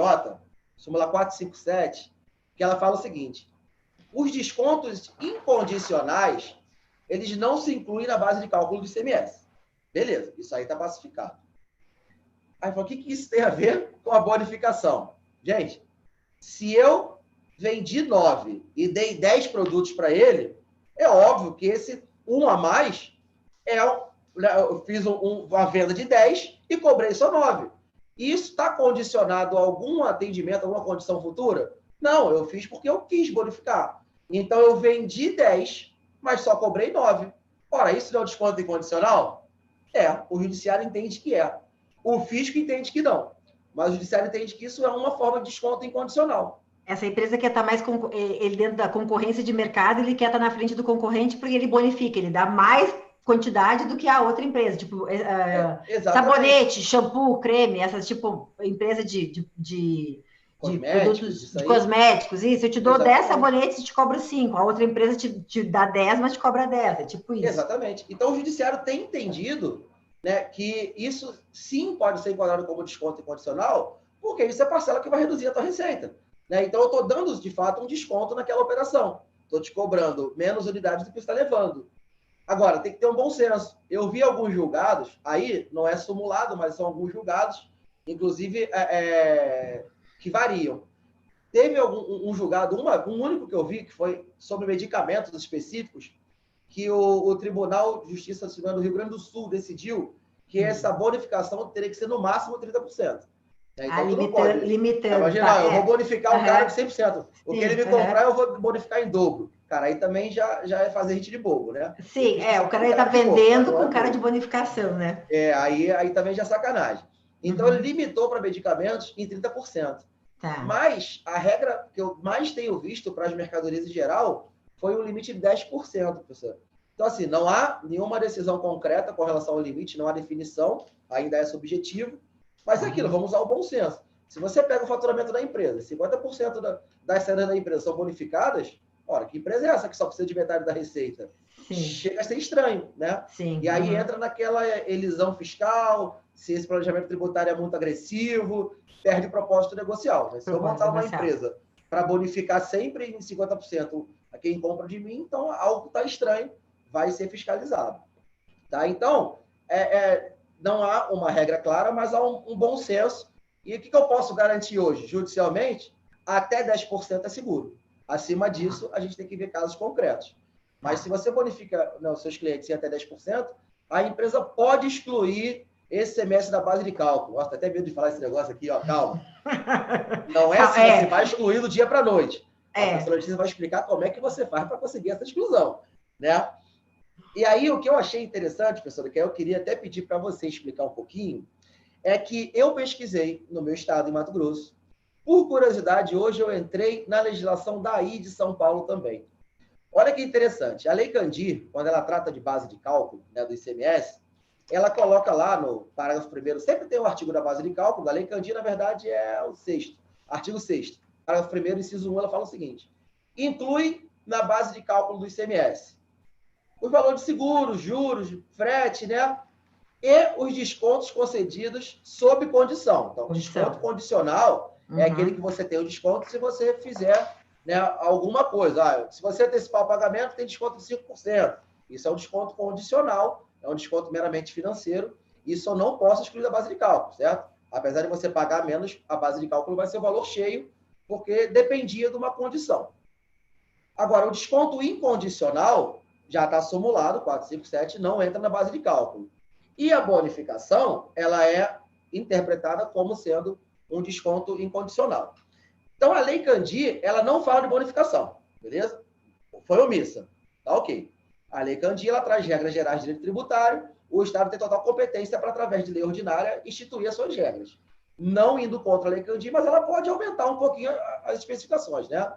súmula 457, que ela fala o seguinte: os descontos incondicionais, eles não se incluem na base de cálculo do ICMS. Beleza, isso aí está pacificado. Aí fala, o que isso tem a ver com a bonificação? Gente, se eu vendi 9 e dei 10 produtos para ele, é óbvio que esse 1 a mais eu fiz uma venda de 10 e cobrei só 9. Isso está condicionado a algum atendimento, alguma condição futura? Não, eu fiz porque eu quis bonificar. Então, eu vendi 10, mas só cobrei 9. Ora, isso não é um desconto incondicional? O judiciário entende que é. O fisco entende que não. Mas o judiciário entende que isso é uma forma de desconto incondicional. Essa empresa quer estar mais ele dentro da concorrência de mercado, ele quer estar na frente do concorrente porque ele bonifica, ele dá mais quantidade do que a outra empresa, tipo sabonete, shampoo, creme, essas tipo empresa de produtos de cosméticos, isso, eu te dou 10 sabonetes e te cobro 5, a outra empresa te dá 10, mas te cobra 10, é tipo isso. Exatamente. Então, o judiciário tem entendido, né, que isso sim pode ser enquadrado como desconto incondicional, porque isso é parcela que vai reduzir a tua receita. Né? Então, eu estou dando, de fato, um desconto naquela operação. Estou te cobrando menos unidades do que você está levando. Agora, tem que ter um bom senso. Eu vi alguns julgados, aí não é simulado, mas são alguns julgados, inclusive que variam. Teve um julgado, um único que eu vi, que foi sobre medicamentos específicos, que o Tribunal de Justiça do Rio Grande do Sul decidiu que essa bonificação teria que ser no máximo 30%. Então, tu não pode. Limitando. Imagina, eu vou bonificar o cara de 100%. O que ele me comprar, eu vou bonificar em dobro. Cara, aí também já é fazer gente de bobo, né? Sim, o cara está vendendo com cara de bonificação, né? Aí também já é sacanagem. Então, ele limitou para medicamentos em 30%. Tá. Mas a regra que eu mais tenho visto para as mercadorias em geral foi um limite de 10%, professor. Então, assim, não há nenhuma decisão concreta com relação ao limite, não há definição, ainda é subjetivo. Mas é aquilo, vamos usar o bom senso. Se você pega o faturamento da empresa, 50% das saídas da empresa são bonificadas, ora, que empresa é essa que só precisa de metade da receita? Sim. Chega a ser estranho, né? Sim. E aí entra naquela elisão fiscal, se esse planejamento tributário é muito agressivo, perde o propósito negocial. Né? Se eu montar uma empresa para bonificar sempre em 50% a quem compra de mim, então algo está estranho, vai ser fiscalizado. Tá? Então, não há uma regra clara, mas há um bom senso. E o que eu posso garantir hoje? Judicialmente, até 10% é seguro. Acima disso, a gente tem que ver casos concretos. Mas se você bonifica os seus clientes em até 10%, a empresa pode excluir esse semestre da base de cálculo. Nossa, tô até medo de falar esse negócio aqui, ó, calma. Não é assim, você vai excluir do dia para a noite. A professora Letícia vai explicar como é que você faz para conseguir essa exclusão, né? E aí, o que eu achei interessante, professora, que eu queria até pedir para você explicar um pouquinho, é que eu pesquisei no meu estado, em Mato Grosso. Por curiosidade, hoje eu entrei na legislação daí de São Paulo também. Olha que interessante. A Lei Candir, quando ela trata de base de cálculo, né, do ICMS, ela coloca lá no parágrafo 1º, sempre tem o artigo da base de cálculo, da Lei Candir, na verdade, é o 6º, artigo 6º. Parágrafo 1º, inciso 1, ela fala o seguinte: inclui na base de cálculo do ICMS os valores de seguros, juros, frete, né? E os descontos concedidos sob condição. Então, desconto condicional é aquele que você tem o desconto se você fizer, né, alguma coisa. Se você antecipar o pagamento, tem desconto de 5%. Isso é um desconto condicional, é um desconto meramente financeiro. Isso eu não posso excluir da base de cálculo, certo? Apesar de você pagar menos, a base de cálculo vai ser o valor cheio, porque dependia de uma condição. Agora, o desconto incondicional já está simulado, 457, não entra na base de cálculo. E a bonificação, ela é interpretada como sendo um desconto incondicional. Então, a Lei Candir, ela não fala de bonificação, beleza? Foi omissa, tá ok. A Lei Candir, ela traz regras gerais de direito tributário, o Estado tem total competência para, através de lei ordinária, instituir as suas regras. Não indo contra a Lei Candir, mas ela pode aumentar um pouquinho as especificações, né?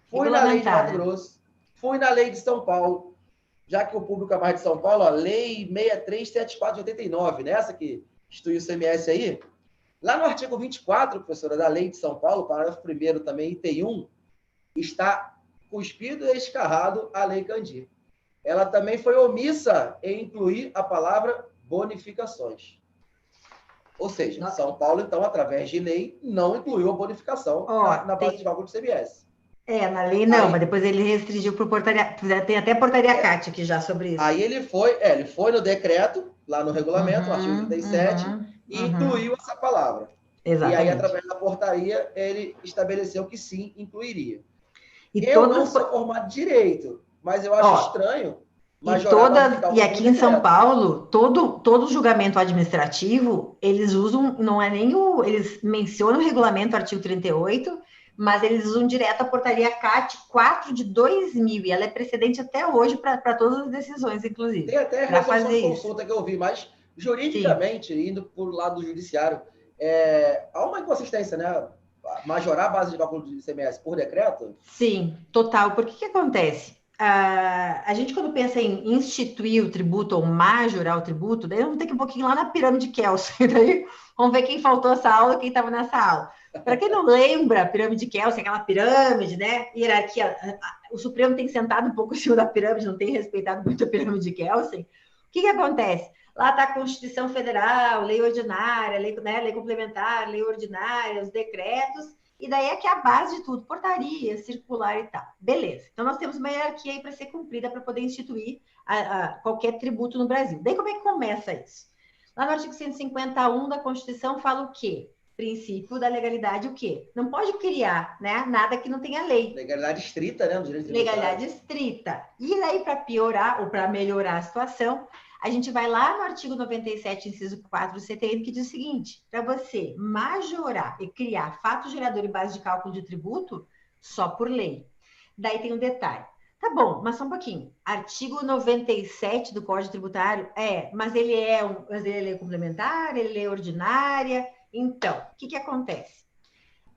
Fui na Lei de Mato Grosso, fui na Lei de São Paulo, já que o público é mais de São Paulo, a Lei 6374 de 89, né? Essa que instituiu o ICMS aí, Lá no artigo 24, professora, da Lei de São Paulo, parágrafo 1º também, item 1, está cuspido e escarrado a Lei Candir. Ela também foi omissa em incluir a palavra bonificações. Ou seja, São Paulo, então, através de lei, não incluiu a bonificação na base de cálculo do CMS. Na lei não, mas depois ele restringiu por portaria. Tem até portaria CAT aqui já sobre isso. Aí ele foi no decreto, lá no regulamento, artigo 37, e incluiu essa palavra. Exatamente. E aí, através da portaria, ele estabeleceu que sim, incluiria. E eu não sou formado de direito, mas eu acho estranho. E aqui em São Paulo, todo julgamento administrativo, eles usam, não é nem eles mencionam o regulamento, artigo 38, mas eles usam direto a portaria CAT 4 de 2000, e ela é precedente até hoje para todas as decisões, inclusive. Tem até resolução de consulta que eu vi, mas juridicamente, indo por lado do judiciário, há uma inconsistência, né? Majorar a base de cálculo de ICMS por decreto? Sim, total. Por que acontece? A gente, quando pensa em instituir o tributo ou majorar o tributo, daí vamos ter que ir um pouquinho lá na pirâmide Kelsen. Daí vamos ver quem faltou essa aula, quem estava nessa aula. Para quem não lembra, a pirâmide Kelsen, aquela pirâmide, né? Hierarquia. O Supremo tem sentado um pouco acima da pirâmide, não tem respeitado muito a pirâmide Kelsen. O que acontece? Lá está a Constituição Federal, lei ordinária, lei complementar, lei ordinária, os decretos. E daí é que é a base de tudo, portaria, circular e tal. Beleza. Então, nós temos uma hierarquia aí para ser cumprida para poder instituir qualquer tributo no Brasil. Daí, como é que começa isso? Lá no artigo 151 da Constituição fala o quê? Princípio da legalidade, o quê? Não pode criar, né, nada que não tenha lei. Legalidade estrita, né? No direito tributário. Legalidade estrita. E daí, para piorar ou para melhorar a situação, a gente vai lá no artigo 97, inciso 4 do CTN, que diz o seguinte: para você majorar e criar fato gerador e base de cálculo de tributo, só por lei. Daí tem um detalhe. Tá bom, mas só um pouquinho. Artigo 97 do Código Tributário, mas ele é lei complementar, ele é lei ordinária. Então, o que acontece?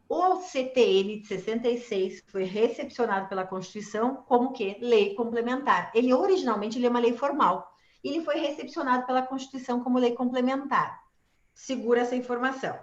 O CTN de 66 foi recepcionado pela Constituição como que lei complementar. Ele originalmente é uma lei formal. Ele foi recepcionado pela Constituição como lei complementar. Segura essa informação.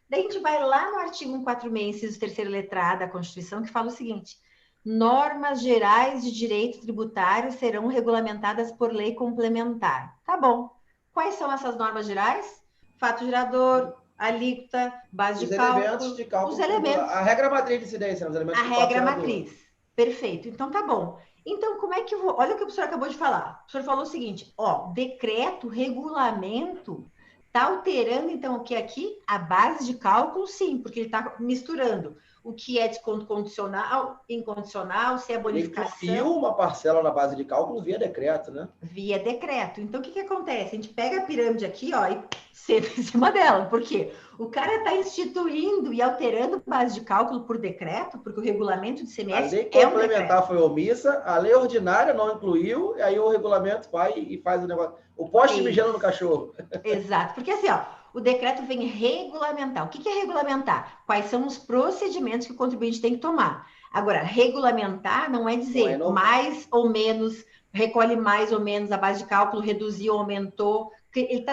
Daí a gente vai lá no artigo 146, inciso 3ª letra A da Constituição, que fala o seguinte: normas gerais de direito tributário serão regulamentadas por lei complementar. Tá bom. Quais são essas normas gerais? Fato gerador, alíquota, base de cálculo. Elementos de cálculo. Os elementos. A regra matriz de incidência, os elementos. A regra matriz. Perfeito. Então, tá bom. Então, como é que eu vou... Olha o que o professor acabou de falar. O professor falou o seguinte, decreto, regulamento, está alterando, então, o que aqui? A base de cálculo, sim, porque ele está misturando o que é desconto condicional, incondicional, se é bonificação. E uma parcela na base de cálculo via decreto, né? Via decreto. Então, o que acontece? A gente pega a pirâmide aqui, e senta em cima dela. Por quê? O cara está instituindo e alterando a base de cálculo por decreto, porque o regulamento de ICMS a lei complementar foi omissa, a lei ordinária não incluiu, e aí o regulamento vai e faz o negócio. O poste mijando no cachorro. Exato. Porque assim, o decreto vem regulamentar. O que é regulamentar? Quais são os procedimentos que o contribuinte tem que tomar? Agora, regulamentar não é dizer mais ou menos, recolhe mais ou menos a base de cálculo, reduziu, aumentou.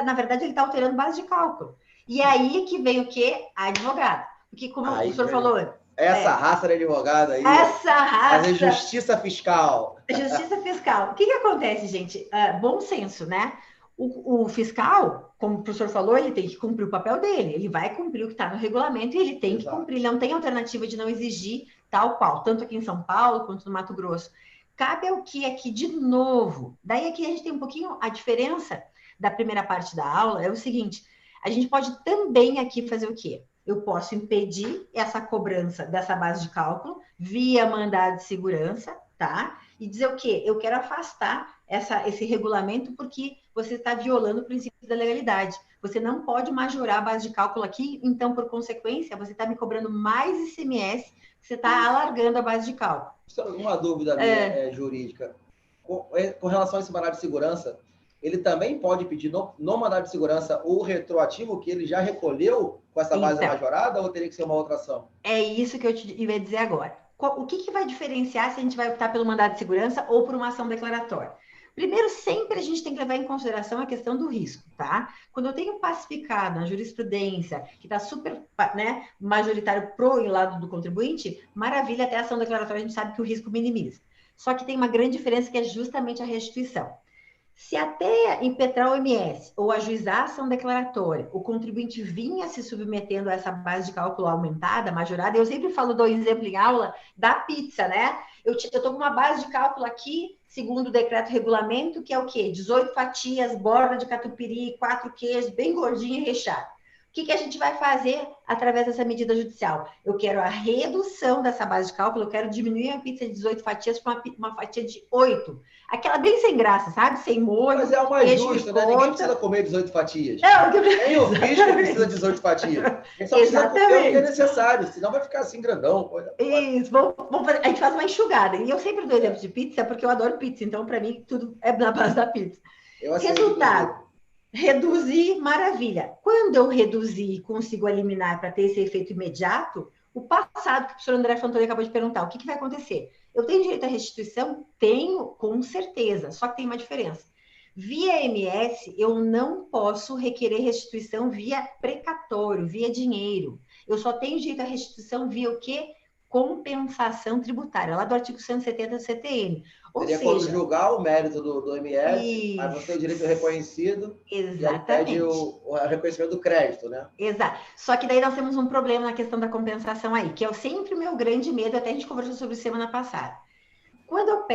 Na verdade, ele está alterando a base de cálculo. E aí que vem o quê? A advogada. Porque, como o professor falou... Essa raça de advogado aí. Essa raça... Fazer justiça fiscal. Justiça fiscal. O que acontece, gente? Bom senso, né? O fiscal, como o professor falou, ele tem que cumprir o papel dele. Ele vai cumprir o que está no regulamento e ele tem que cumprir. Ele não tem alternativa de não exigir tal qual, tanto aqui em São Paulo quanto no Mato Grosso. Cabe ao que aqui, de novo. Daí aqui a gente tem um pouquinho a diferença da primeira parte da aula, é o seguinte: a gente pode também aqui fazer o quê? Eu posso impedir essa cobrança dessa base de cálculo via mandado de segurança, tá? E dizer o quê? Eu quero afastar esse regulamento porque você está violando o princípio da legalidade. Você não pode majorar a base de cálculo aqui, então, por consequência, você está me cobrando mais ICMS, você está alargando a base de cálculo. Uma dúvida minha, jurídica. Com relação a esse mandado de segurança, ele também pode pedir no mandado de segurança o retroativo que ele já recolheu com essa base majorada, ou teria que ser uma outra ação? É isso que eu ia dizer agora. O que vai diferenciar se a gente vai optar pelo mandado de segurança ou por uma ação declaratória? Primeiro, sempre a gente tem que levar em consideração a questão do risco, tá? Quando eu tenho pacificado na jurisprudência, que está super, né, majoritário pro lado do contribuinte, maravilha, até a ação declaratória a gente sabe que o risco minimiza. Só que tem uma grande diferença que é justamente a restituição. Se até impetrar o MS ou ajuizar a ação declaratória, o contribuinte vinha se submetendo a essa base de cálculo aumentada, majorada, eu sempre falo, dou exemplo em aula da pizza, né? Eu estou com uma base de cálculo aqui, segundo o decreto regulamento, que é o quê? 18 fatias, borda de catupiry, 4 queijos, bem gordinho e recheado. O que a gente vai fazer através dessa medida judicial? Eu quero a redução dessa base de cálculo, eu quero diminuir a pizza de 18 fatias para uma fatia de 8. Aquela bem sem graça, sabe? Sem molho. Mas é o mais justo, né? Ninguém precisa comer 18 fatias. Não, nem o fisco precisa de 18 fatias. Ele só precisa comer o que é necessário, senão vai ficar assim grandão. Isso, a gente faz uma enxugada. E eu sempre dou exemplo de pizza, porque eu adoro pizza. Então, para mim, tudo é na base da pizza. Resultado. Reduzir, maravilha. Quando eu reduzir e consigo eliminar para ter esse efeito imediato, o passado, que o professor André Fantoni acabou de perguntar, o que vai acontecer? Eu tenho direito à restituição? Tenho, com certeza, só que tem uma diferença. Via MS, eu não posso requerer restituição via precatório, via dinheiro. Eu só tenho direito à restituição via o quê? Compensação tributária, lá do artigo 170 do CTN. Seria quando julgar o mérito do MS, isso, aí você tem o direito reconhecido. Exatamente. E aí pede o reconhecimento do crédito, né? Exato. Só que daí nós temos um problema na questão da compensação aí, que é sempre o meu grande medo, até a gente conversou sobre isso semana passada. Quando eu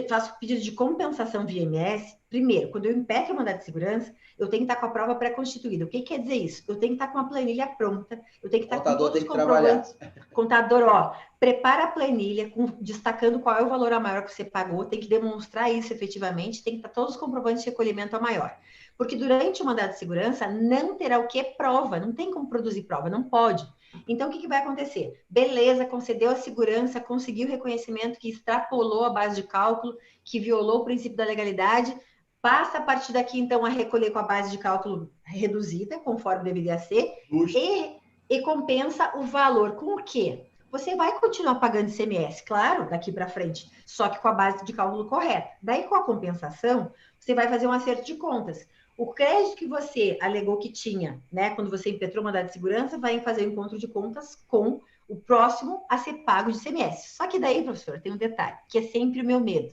faço pedido de compensação via IMS, primeiro, quando eu impetro o mandado de segurança, eu tenho que estar com a prova pré-constituída. O que quer dizer isso? Eu tenho que estar com a planilha pronta, eu tenho que estar com todos os comprovantes. Contador, ó, prepara a planilha, destacando qual é o valor a maior que você pagou, tem que demonstrar isso efetivamente, tem que estar todos os comprovantes de recolhimento a maior. Porque durante o mandado de segurança, não terá o que? Prova, não tem como produzir prova, não pode. Então, o que vai acontecer? Beleza, concedeu a segurança, conseguiu o reconhecimento que extrapolou a base de cálculo, que violou o princípio da legalidade, passa a partir daqui, então, a recolher com a base de cálculo reduzida, conforme deveria ser, e compensa o valor com o quê? Você vai continuar pagando ICMS, claro, daqui para frente, só que com a base de cálculo correta. Daí, com a compensação, você vai fazer um acerto de contas. O crédito que você alegou que tinha, né, quando você impetrou o mandado de segurança, vai fazer o encontro de contas com o próximo a ser pago de ICMS. Só que daí, professora, tem um detalhe, que é sempre o meu medo,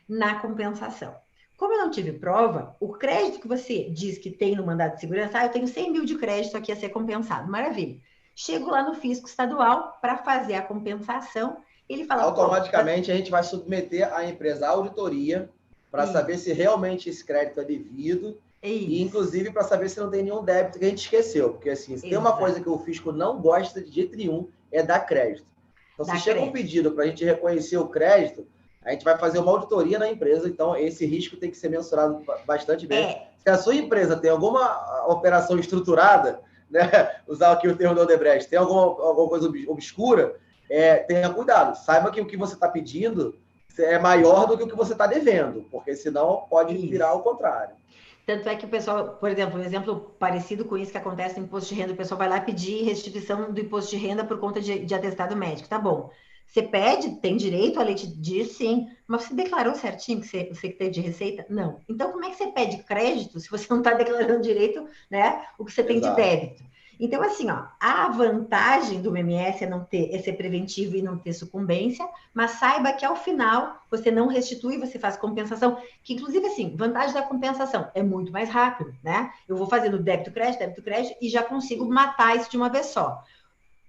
na compensação. Como eu não tive prova, o crédito que você diz que tem no mandado de segurança, eu tenho 100 mil de crédito aqui a ser compensado, maravilha. Chego lá no fisco estadual para fazer a compensação, ele fala... Automaticamente a gente vai submeter a empresa à auditoria para saber se realmente esse crédito é devido. E, inclusive, para saber se não tem nenhum débito que a gente esqueceu. Porque, assim, se tem uma coisa que o fisco não gosta de jeito nenhum, é dar crédito. Então, se chega um pedido para a gente reconhecer o crédito, a gente vai fazer uma auditoria na empresa. Então, esse risco tem que ser mensurado bastante bem. Se a sua empresa tem alguma operação estruturada, né, usar aqui o termo do Odebrecht, tem alguma coisa obscura, tenha cuidado. Saiba que o que você está pedindo é maior do que o que você está devendo, porque senão pode virar ao contrário. Tanto é que o pessoal, por exemplo, um exemplo parecido com isso que acontece no imposto de renda, o pessoal vai lá pedir restituição do imposto de renda por conta de atestado médico. Tá bom. Você pede, tem direito, a lei te diz sim, mas você declarou certinho que você teve de receita? Não. Então, como é que você pede crédito se você não está declarando direito, né, o que você tem de débito? Então, assim, ó, a vantagem do MMS é ser preventivo e não ter sucumbência, mas saiba que ao final você não restitui, você faz compensação, que inclusive, assim, vantagem da compensação é muito mais rápido, né? Eu vou fazendo débito, crédito, e já consigo matar isso de uma vez só.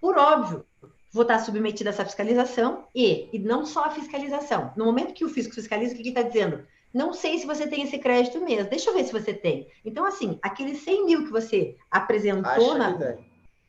Por óbvio, vou estar submetida a essa fiscalização e não só a fiscalização. No momento que o fisco fiscaliza, o que está dizendo? Não sei se você tem esse crédito mesmo. Deixa eu ver se você tem. Então, assim, aqueles 100 mil que você apresentou,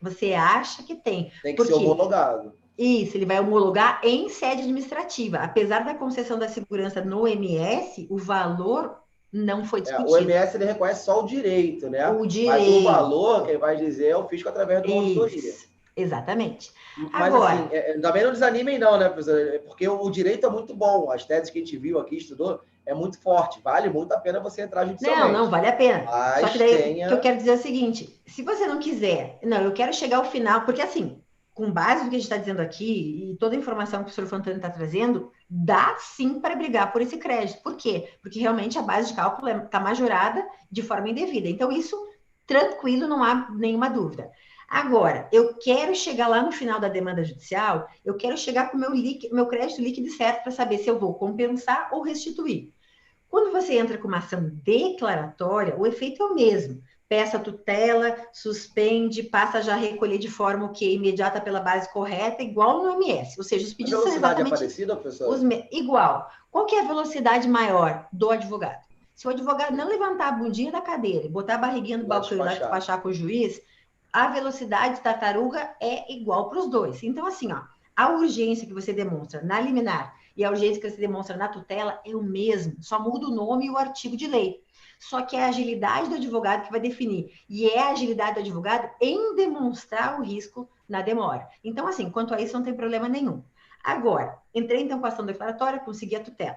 você acha que tem. Tem que ser homologado. Isso, ele vai homologar em sede administrativa. Apesar da concessão da segurança no MS, o valor não foi discutido. O MS ele reconhece só o direito, né? O direito. Mas o valor, quem vai dizer é o fisco através de uma auditoria. Exatamente. Mas, agora, assim, também não desanimem não, né, professor? Porque o direito é muito bom. As teses que a gente viu aqui, estudou, é muito forte. Vale muito a pena você entrar judicialmente. Não, vale a pena. Mas só que daí o que eu quero dizer é o seguinte, se você não quiser, não, eu quero chegar ao final, porque assim, com base no que a gente está dizendo aqui e toda a informação que o professor Fantani está trazendo, dá sim para brigar por esse crédito. Por quê? Porque realmente a base de cálculo está majorada de forma indevida. Então, isso, tranquilo, não há nenhuma dúvida. Agora, eu quero chegar lá no final da demanda judicial, eu quero chegar com o meu crédito líquido certo para saber se eu vou compensar ou restituir. Quando você entra com uma ação declaratória, o efeito é o mesmo. Peça tutela, suspende, passa já a recolher de forma imediata pela base correta, igual no MS. Ou seja, os A pedidos são velocidade é exatamente parecida, professor? igual. Qual que é a velocidade maior do advogado? Se o advogado não levantar a bundinha da cadeira, botar a barriguinha no balcão e lá despachar com o juiz, a velocidade da tartaruga é igual para os dois. Então, assim, ó, a urgência que você demonstra na liminar e a urgência que você demonstra na tutela é o mesmo, só muda o nome e o artigo de lei. Só que é a agilidade do advogado que vai definir. E é a agilidade do advogado em demonstrar o risco na demora. Então, assim, quanto a isso, não tem problema nenhum. Agora, entrei então com a ação declaratória, consegui a tutela.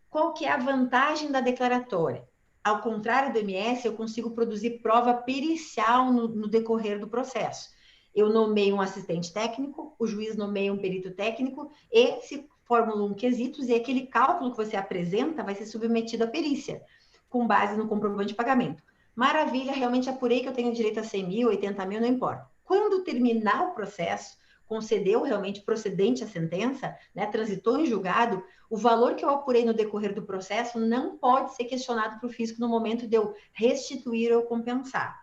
Qual que é a vantagem da declaratória? Ao contrário do MS, eu consigo produzir prova pericial no decorrer do processo. Eu nomeio um assistente técnico, o juiz nomeia um perito técnico e se formulam quesitos e aquele cálculo que você apresenta vai ser submetido à perícia, com base no comprovante de pagamento. Maravilha, realmente apurei que eu tenho direito a 100 mil, 80 mil, não importa. Quando terminar o processo, concedeu realmente procedente a sentença, né, transitou em julgado, o valor que eu apurei no decorrer do processo não pode ser questionado para o fisco no momento de eu restituir ou compensar.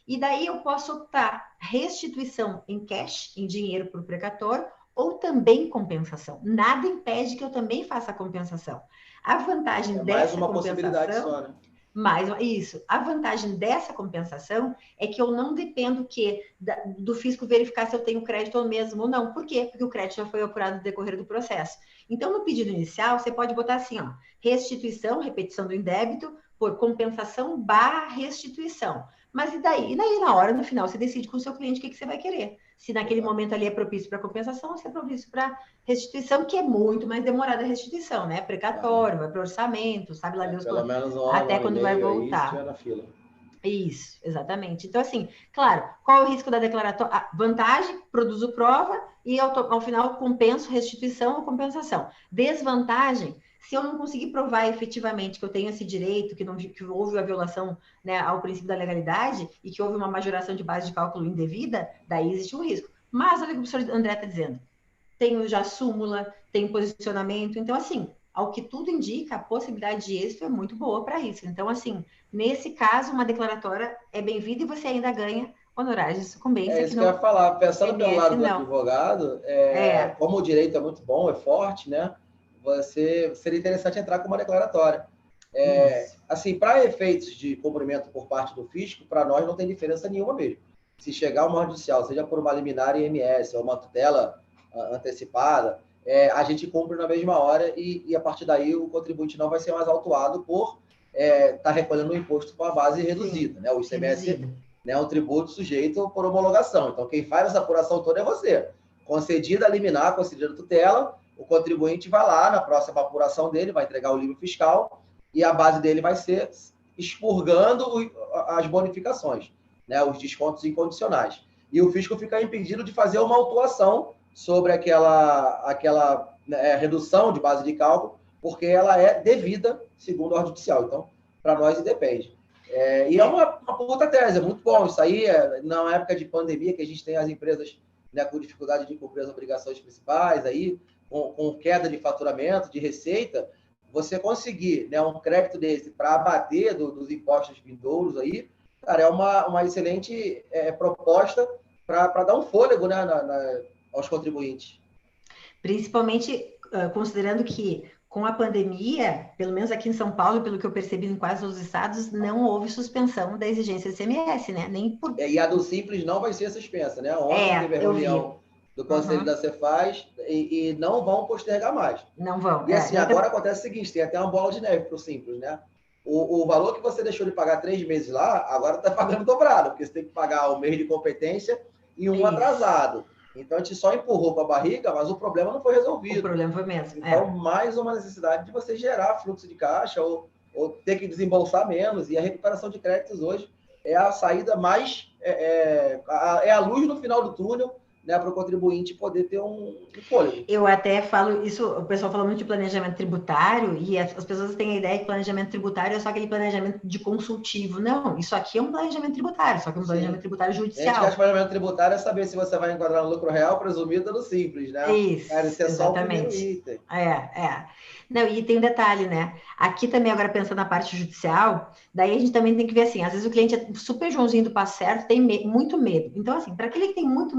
E daí eu posso optar restituição em cash, em dinheiro por precatório, ou também compensação. Nada impede que eu também faça a compensação. A vantagem mais dessa uma possibilidade compensação só, né? mais isso. A vantagem dessa compensação é que eu não dependo do fisco verificar se eu tenho crédito ou mesmo ou não. Por quê? Porque o crédito já foi apurado no decorrer do processo. Então, no pedido inicial, você pode botar assim, ó, restituição, repetição do indébito, por compensação barra restituição. Mas e daí? E daí, na hora, no final, você decide com o seu cliente o que você vai querer. Se naquele momento ali é propício para compensação, ou se é propício para restituição, que é muito mais demorada a restituição, né? Precatório, vai para orçamento, sabe lá Deus Pelo menos um até ano e quando vai meio aí, se estiver voltar. na fila. Isso, exatamente. Então, assim, claro, qual é o risco da declaratória? A vantagem, produzo prova e ao final compenso restituição ou compensação. Desvantagem, se eu não conseguir provar efetivamente que eu tenho esse direito, que houve a violação, né, ao princípio da legalidade e que houve uma majoração de base de cálculo indevida, daí existe um risco. Mas olha o que o professor André está dizendo. Tenho já súmula, tem posicionamento. Então, assim, ao que tudo indica, a possibilidade de êxito é muito boa para isso. Então, assim, nesse caso, uma declaratória é bem-vinda e você ainda ganha honorários de sucumbência, É que isso que eu ia no falar. Pensando pelo MS lado do não. advogado, como o direito é muito bom, é forte, né? Seria interessante entrar com uma declaratória. Isso. Assim, para efeitos de cumprimento por parte do fisco, para nós não tem diferença nenhuma mesmo. Se chegar uma ordem judicial, seja por uma liminar IMS ou uma tutela antecipada, a gente cumpre na mesma hora e a partir daí o contribuinte não vai ser mais autuado por estar recolhendo o imposto com a base reduzida, né? O ICMS, né, é um tributo sujeito por homologação. Então, quem faz essa apuração toda é você. Concedida a liminar, concedida a tutela, o contribuinte vai lá na próxima apuração dele, vai entregar o livro fiscal e a base dele vai ser expurgando as bonificações, né, os descontos incondicionais. E o fisco fica impedido de fazer uma autuação sobre aquela redução de base de cálculo, porque ela é devida, segundo a ordem judicial. Então, para nós, depende. E é uma puta tese, é muito bom. Isso aí, na época de pandemia, que a gente tem as empresas, né, com dificuldade de cumprir as obrigações principais, aí, com queda de faturamento, de receita, você conseguir, né, um crédito desse para abater dos impostos vindouros aí, cara, é uma excelente proposta para dar um fôlego, né, aos contribuintes. Principalmente considerando que com a pandemia, pelo menos aqui em São Paulo, pelo que eu percebi em quase todos os estados, não houve suspensão da exigência de CMS, né? Nem por... E a do Simples não vai ser suspensa, né? Ontem teve a reunião do Conselho da Cefaz e não vão postergar mais. Não vão. E assim, agora acontece o seguinte, tem até uma bola de neve para o Simples, né? O valor que você deixou de pagar 3 meses lá, agora está pagando dobrado, porque você tem que pagar o mês de competência e um atrasado. Então, a gente só empurrou para a barriga, mas o problema não foi resolvido. O problema foi mesmo. Então, mais uma necessidade de você gerar fluxo de caixa ou ter que desembolsar menos. E a recuperação de créditos hoje é a saída mais... é a luz no final do túnel né, para o contribuinte poder ter um fôlego. Eu até falo isso, o pessoal fala muito de planejamento tributário e as pessoas têm a ideia que planejamento tributário é só aquele planejamento de consultivo. Não, isso aqui é um planejamento tributário, só que é um planejamento tributário A gente judicial. acha que planejamento tributário é saber se você vai enquadrar no lucro real, presumido no simples, né? Isso, Esse é só o primeiro exatamente. item. É. Não, e tem um detalhe, né? Aqui também, agora pensando na parte judicial, daí a gente também tem que ver assim, às vezes o cliente é super Joãozinho do passo certo, tem muito medo. Então, assim, para aquele que tem muito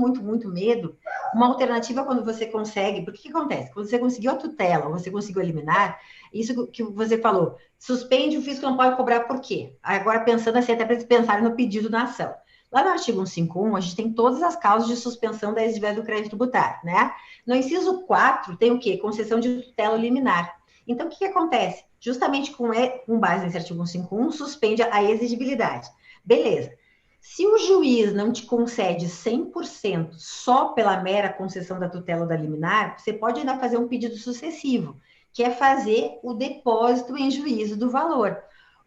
medo, uma alternativa é quando você consegue, porque o que acontece? Quando você conseguiu a tutela, ou você conseguiu eliminar, isso que você falou, suspende o fisco não pode cobrar por quê? Agora pensando assim, até para eles pensarem no pedido na ação. Lá no artigo 151, a gente tem todas as causas de suspensão da exigibilidade do crédito tributário, né? No inciso 4, tem o quê? Concessão de tutela liminar. Então, o que acontece? Justamente com base nesse artigo 151, suspende a exigibilidade. Beleza. Se o juiz não te concede 100% só pela mera concessão da tutela ou da liminar, você pode ainda fazer um pedido sucessivo, que é fazer o depósito em juízo do valor.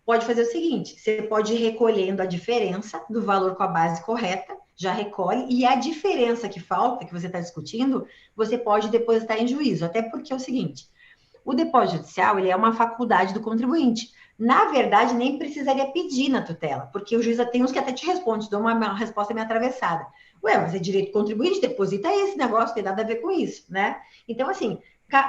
Pode fazer o seguinte, você pode ir recolhendo a diferença do valor com a base correta, já recolhe, e a diferença que falta, que você está discutindo, você pode depositar em juízo, até porque é o seguinte, o depósito judicial, ele é uma faculdade do contribuinte. Na verdade, nem precisaria pedir na tutela, porque o juiz tem uns que até te responde, dão uma resposta meio atravessada. Ué, mas é direito do contribuinte, deposita esse negócio, tem nada a ver com isso, né? Então, assim,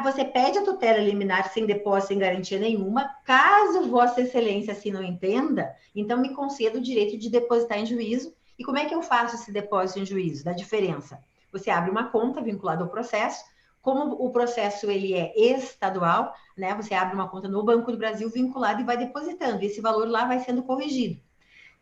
você pede a tutela liminar sem depósito, sem garantia nenhuma. Caso Vossa Excelência assim não entenda, então me conceda o direito de depositar em juízo. E como é que eu faço esse depósito em juízo? Da diferença. Você abre uma conta vinculada ao processo. Como o processo ele é estadual, né? Você abre uma conta no Banco do Brasil vinculado e vai depositando. E esse valor lá vai sendo corrigido.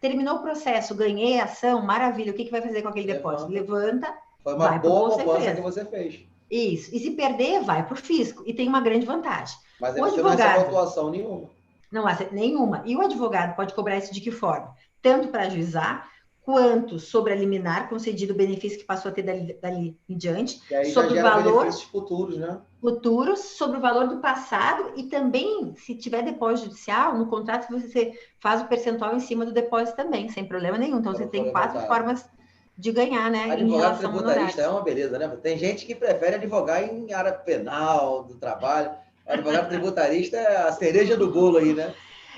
Terminou o processo, ganhei a ação, maravilha. O que vai fazer com aquele depósito? Levanta, foi uma vai para o boa Bolsa poupança Empresa. que você fez. Isso. E se perder, vai para o fisco. E tem uma grande vantagem. Mas aí O você não recebe advogado, autuação nenhuma. não há nenhuma. E o advogado pode cobrar isso de que forma? Tanto para ajuizar, quanto sobre a liminar, concedido o benefício que passou a ter dali em diante, E aí sobre já o gera valor benefícios futuros, né? futuros, sobre o valor do passado e também, se tiver depósito judicial, no contrato você faz o percentual em cima do depósito também, sem problema nenhum. Então, você tem 4 formas de ganhar, né, em Advogado relação a tributarista honorários. é uma beleza, né? Tem gente que prefere advogar em área penal, do trabalho. O advogado tributarista é a cereja do bolo aí, né?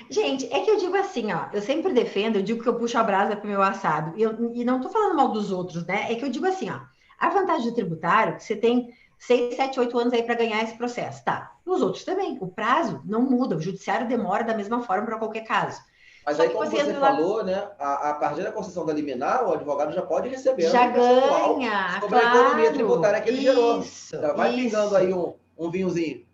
Gente, é que eu digo assim, ó, eu sempre defendo, eu digo que eu puxo a brasa pro meu assado, e não tô falando mal dos outros, né? É que eu digo assim, ó, a vantagem do tributário, você tem 6, 7, 8 anos aí para ganhar esse processo, tá? Nos outros também, o prazo não muda, o judiciário demora da mesma forma para qualquer caso. Mas Só aí, que como você você entra lá, falou, né? A partir da concessão da liminar, o advogado já pode receber já um percentual ganha, sobre a economia claro, tributária que ele gerou. isso, Já vai pingando aí isso. um vinhozinho.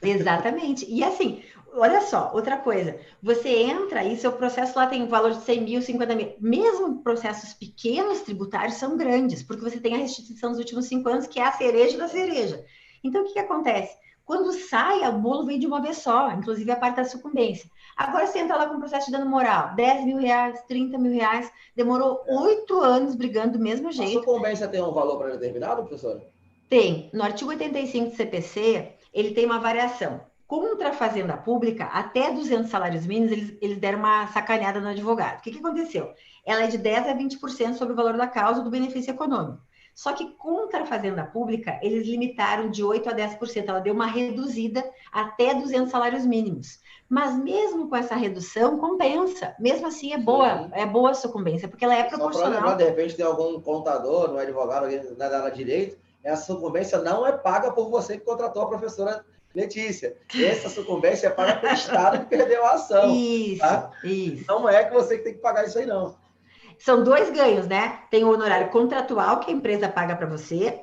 Exatamente. E assim, olha só, outra coisa, você entra e seu processo lá tem um valor de 100 mil, 50 mil. Mesmo processos pequenos tributários são grandes, porque você tem a restituição dos últimos 5 anos, que é a cereja da cereja. Então, o que acontece? Quando sai, o bolo vem de uma vez só, inclusive a parte da sucumbência. Agora você entra lá com um processo de dano moral, 10 mil reais, 30 mil reais, demorou 8 anos brigando do mesmo A jeito. sucumbência tem um valor pré-determinado, professor? Tem, no artigo 85 do CPC, ele tem uma variação. Contra a fazenda pública, até 200 salários mínimos, eles deram uma sacaneada no advogado. O que aconteceu? Ela é de 10% a 20% sobre o valor da causa do benefício econômico. Só que contra a fazenda pública, eles limitaram de 8% a 10%. Ela deu uma reduzida até 200 salários mínimos. Mas mesmo com essa redução, compensa. Mesmo assim, é boa a sucumbência, porque ela é Só para lembrar, proporcional. de repente tem algum contador, um advogado, alguém na área de direito, essa sucumbência não é paga por você que contratou a professora Letícia. Essa sucumbência é paga pelo Estado que perdeu a ação. Isso, Tá? isso. Não é que você que tem que pagar isso aí, não. São dois ganhos, né? Tem o honorário contratual que a empresa paga para você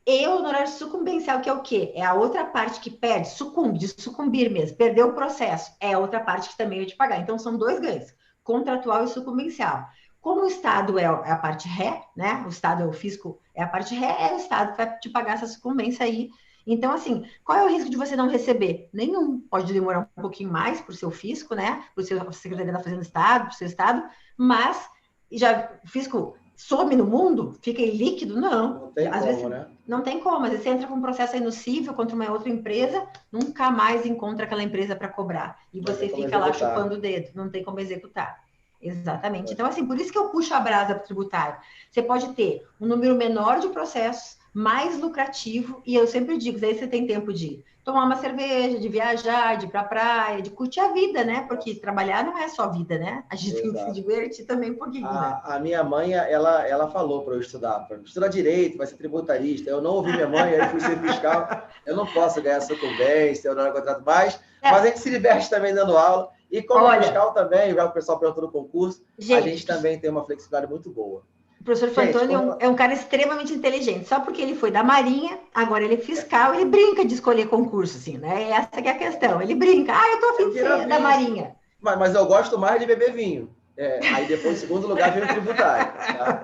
e o honorário sucumbencial, que é o quê? É a outra parte que perde, sucumbe, de sucumbir mesmo, perdeu o processo. É a outra parte que também vai te pagar. Então, são dois ganhos, contratual e sucumbencial. Como o Estado é a parte ré, né? O Estado é o fisco, é a parte ré, é o Estado que vai te pagar essa sucumbência aí. Então, assim, qual é o risco de você não receber? Nenhum. Pode demorar um pouquinho mais para o seu fisco, né? Para o seu Secretaria da Fazenda do Estado, para o seu Estado, mas já o fisco some no mundo, fica ilíquido? Não. Não tem Às como, vezes né? não tem como. Às vezes você entra com um processo inocível contra uma outra empresa, nunca mais encontra aquela empresa para cobrar. E Não tem você como fica lá executar. chupando o dedo, não tem como executar. Exatamente. Então, assim, por isso que eu puxo a brasa para o tributário. Você pode ter um número menor de processos, mais lucrativo, e eu sempre digo, daí você tem tempo de tomar uma cerveja, de viajar, de ir para a praia, de curtir a vida, né? Porque trabalhar não é só vida, né? A gente tem que se Exato. divertir também um pouquinho, né? A minha mãe, ela falou para eu estudar, para estudar direito, vai ser tributarista. Eu não ouvi minha mãe, aí fui ser fiscal. Eu não posso ganhar sucumbência, eu não contrato mais, mas a gente se diverte também dando aula. E como Olha, fiscal também, já o pessoal perguntou no concurso, a gente gente, também tem uma flexibilidade muito boa. o professor Gente, Fantoni é um cara extremamente inteligente. Só porque ele foi da Marinha, agora ele é fiscal, ele brinca de escolher concurso, assim, né? Essa que é a questão. Ele brinca. Ah, eu tô afim de ser da Marinha. Mas eu gosto mais de beber vinho. Aí depois, em segundo lugar, vem o tributário. Tá?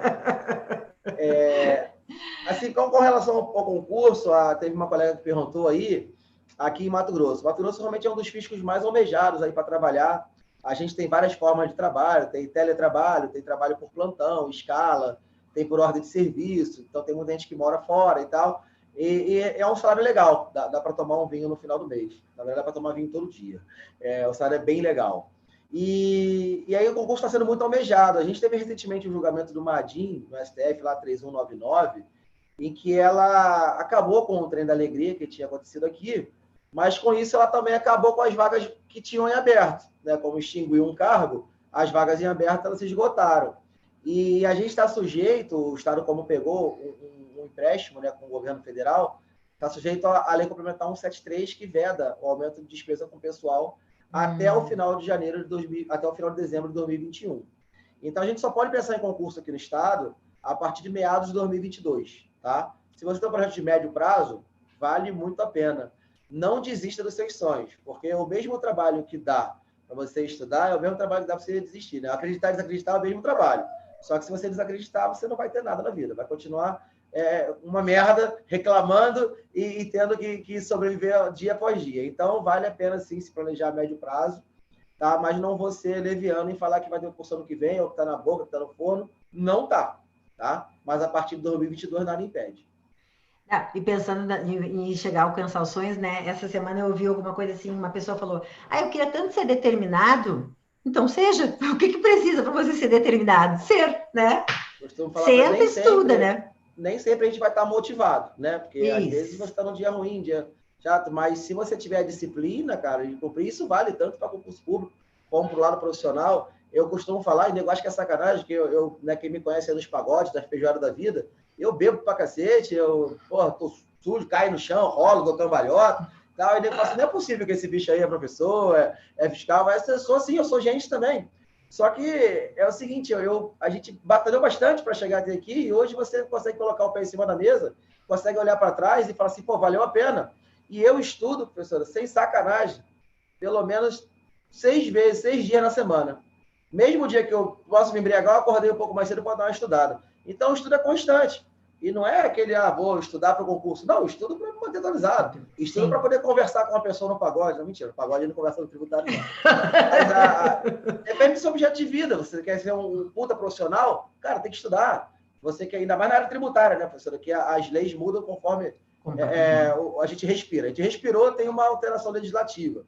Assim, com relação ao concurso, teve uma colega que perguntou aí, aqui em Mato Grosso. Mato Grosso realmente é um dos fiscos mais almejados aí para trabalhar. A gente tem várias formas de trabalho, tem teletrabalho, tem trabalho por plantão, escala, tem por ordem de serviço, então tem muita gente que mora fora e tal. E é um salário legal, dá para tomar um vinho no final do mês. Na verdade, dá para tomar vinho todo dia. O salário é bem legal. E aí o concurso está sendo muito almejado. A gente teve recentemente o julgamento do Madin, no STF, lá 3199, em que ela acabou com o Trem da Alegria, que tinha acontecido aqui, mas com isso ela também acabou com as vagas que tinham em aberto, né? Como extinguiu um cargo, as vagas em aberto elas se esgotaram. E a gente está sujeito, o Estado como pegou um empréstimo, né, com o governo federal, está sujeito à Lei Complementar 173, que veda o aumento de despesa com o pessoal até o final de até o final de dezembro de 2021. Então a gente só pode pensar em concurso aqui no Estado a partir de meados de 2022, tá? Se você tem um projeto de médio prazo, vale muito a pena. Não desista dos seus sonhos, porque o mesmo trabalho que dá para você estudar é o mesmo trabalho que dá para você desistir, né? Acreditar e desacreditar é o mesmo trabalho. Só que se você desacreditar, você não vai ter nada na vida. Vai continuar uma merda, reclamando e tendo que sobreviver dia após dia. Então, vale a pena, sim, se planejar a médio prazo, tá? Mas não vou ser leviano em falar que vai ter um curso ano que vem, ou que está na boca, que está no forno. Não tá. Mas a partir de 2022, nada impede. E pensando em chegar a alcançar os sonhos, né? Essa semana eu ouvi alguma coisa assim, uma pessoa falou: eu queria tanto ser determinado. Então seja, o que precisa para você ser determinado? Ser, né? Senta e estuda, né? Nem sempre a gente vai estar motivado, né? Porque às vezes você está num dia ruim, dia chato, mas se você tiver a disciplina, cara, de cumprir, isso vale tanto para concurso público como para o lado profissional. Eu costumo falar, e eu acho que é sacanagem, que né, quem me conhece é dos pagodes, das feijoadas da vida, eu bebo pra cacete, tô sujo, caio no chão, rolo, dou cambalhota, tal, e eu falo assim, não é possível que esse bicho aí é professor, é fiscal, mas eu sou assim, eu sou gente também. Só que é o seguinte, a gente batalhou bastante para chegar até aqui, e hoje você consegue colocar o pé em cima da mesa, consegue olhar para trás e falar assim, pô, valeu a pena. E eu estudo, professora, sem sacanagem, pelo menos 6 dias na semana. Mesmo dia que eu posso me embriagar, eu acordei um pouco mais cedo para dar uma estudada. Então, o estudo é constante. E não é aquele, vou estudar para o concurso. Não, estudo para me manter atualizado. Estudo para poder conversar com uma pessoa no pagode. Não, mentira, no pagode não conversa no tributário, não. Mas depende do seu objeto de vida. Você quer ser um puta profissional? Cara, tem que estudar. Você quer, ainda mais na área tributária, né, professora? Que as leis mudam conforme a gente respira. A gente respirou, tem uma alteração legislativa.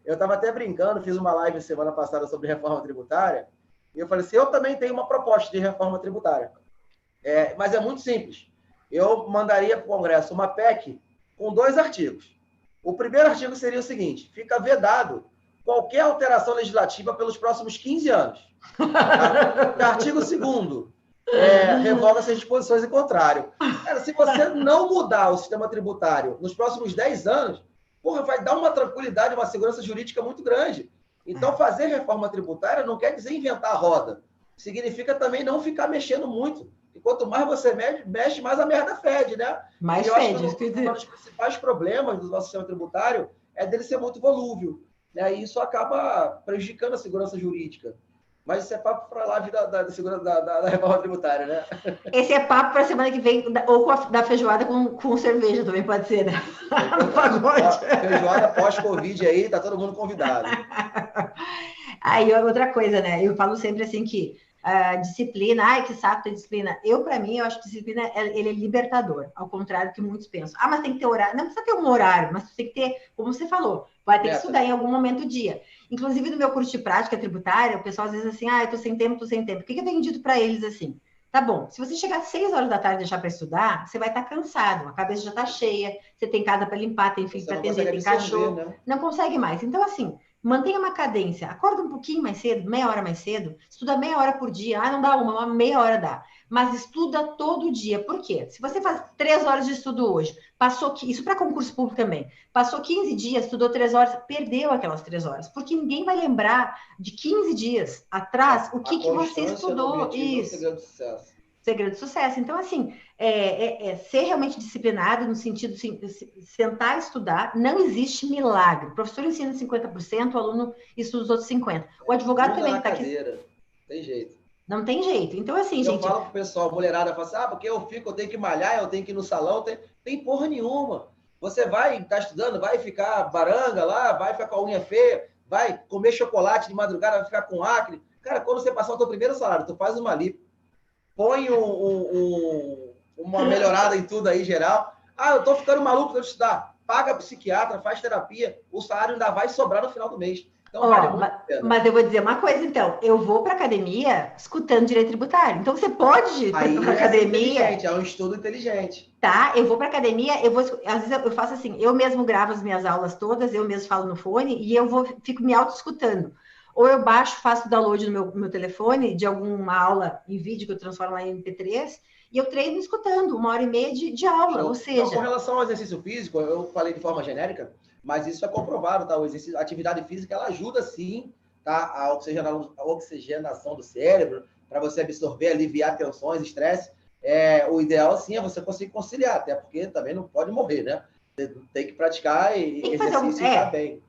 Eu estava até brincando, fiz uma live semana passada sobre reforma tributária, e eu falei assim, eu também tenho uma proposta de reforma tributária. Mas é muito simples. Eu mandaria para o Congresso uma PEC com 2 artigos. O primeiro artigo seria o seguinte, fica vedado qualquer alteração legislativa pelos próximos 15 anos. Tá? Artigo 2º, revoga-se as disposições em contrário. Cara, se você não mudar o sistema tributário nos próximos 10 anos, vai dar uma tranquilidade, uma segurança jurídica muito grande. Então, fazer reforma tributária não quer dizer inventar a roda. Significa também não ficar mexendo muito. E quanto mais você mexe, mais a merda fede, né? Mais fede. Um dos principais problemas do nosso sistema tributário é dele ser muito volúvel. Né? E isso acaba prejudicando a segurança jurídica. Mas isso é papo para lá da reforma tributária, né? Esse é papo para a semana que vem, ou da feijoada com cerveja também pode ser, né? No pagode. Feijoada pós-Covid aí, tá todo mundo convidado. Aí, outra coisa, né? Eu falo sempre assim que disciplina, ai, que saco ter disciplina. Para mim, eu acho que disciplina, ele é libertador, ao contrário do que muitos pensam. Ah, mas tem que ter horário. Não precisa ter um horário, mas tem que ter, como você falou, vai ter que estudar em algum momento do dia. Inclusive, no meu curso de prática tributária, o pessoal às vezes assim, eu tô sem tempo, tô sem tempo. O que eu tenho dito para eles assim? Tá bom, se você chegar às 6 horas da tarde e deixar para estudar, você vai estar cansado, a cabeça já está cheia, você tem casa para limpar, tem filho para atender, tem cachorro, né? Não consegue mais. Então, assim, mantenha uma cadência, acorda um pouquinho mais cedo, meia hora mais cedo, estuda meia hora por dia. Não dá uma meia hora dá. Mas estuda todo dia. Por quê? Se você faz 3 horas de estudo hoje, isso para concurso público também, passou 15 dias, estudou 3 horas, perdeu aquelas 3 horas, porque ninguém vai lembrar de 15 dias atrás o que você estudou. Isso. Segredo do sucesso. Segredo do sucesso. Então, assim, ser realmente disciplinado no sentido de sentar e estudar. Não existe milagre. O professor ensina 50%, o aluno estuda os outros 50%. O advogado também está aqui. Tem jeito. Não tem jeito. Então, assim, gente... Eu falo pro pessoal, a mulherada fala assim, porque eu tenho que malhar, eu tenho que ir no salão. Tem porra nenhuma. Você vai estar estudando, vai ficar baranga lá, vai ficar com a unha feia, vai comer chocolate de madrugada, vai ficar com acne. Cara, quando você passar o teu primeiro salário, tu faz uma lipo, põe uma melhorada em tudo aí, geral. Eu tô ficando maluco de estudar. Paga psiquiatra, faz terapia, o salário ainda vai sobrar no final do mês. Então, vale muito a pena. Mas eu vou dizer uma coisa, então. Eu vou para academia escutando direito tributário. Então, você pode ir para academia... É um estudo inteligente. Tá, eu vou para academia, às vezes eu faço assim, eu mesmo gravo as minhas aulas todas, eu mesmo falo no fone e fico me auto-escutando. Ou eu baixo, faço download no meu telefone de alguma aula em vídeo que eu transformo lá em MP3 e eu treino escutando 1h30 de aula, ou seja... Então, com relação ao exercício físico, eu falei de forma genérica, mas isso é comprovado, tá? A atividade física, ela ajuda sim, tá? A oxigenação do cérebro, para você absorver, aliviar tensões, estresse. O ideal, sim, é você conseguir conciliar, até porque também não pode morrer, né? Tem que praticar e exercício e estar bem.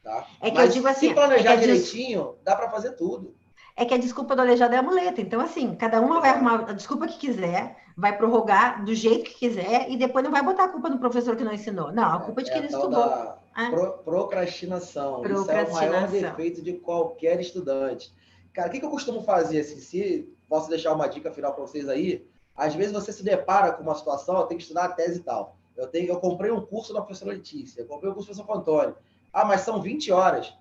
Tá? Mas eu digo assim, se planejar direitinho, dá para fazer tudo. É que a desculpa do aleijado é a muleta. Então, assim, cada uma vai arrumar a desculpa que quiser, vai prorrogar do jeito que quiser e depois não vai botar a culpa no professor que não ensinou. Não, a culpa é de quem não estudou. Procrastinação. Isso é o maior defeito de qualquer estudante. Cara, o que eu costumo fazer? Assim, se posso deixar uma dica final para vocês aí, às vezes você se depara com uma situação, tem que estudar a tese e tal. Eu comprei um curso da professora Letícia, eu comprei um curso do professor Antônio. Mas são 20 horas.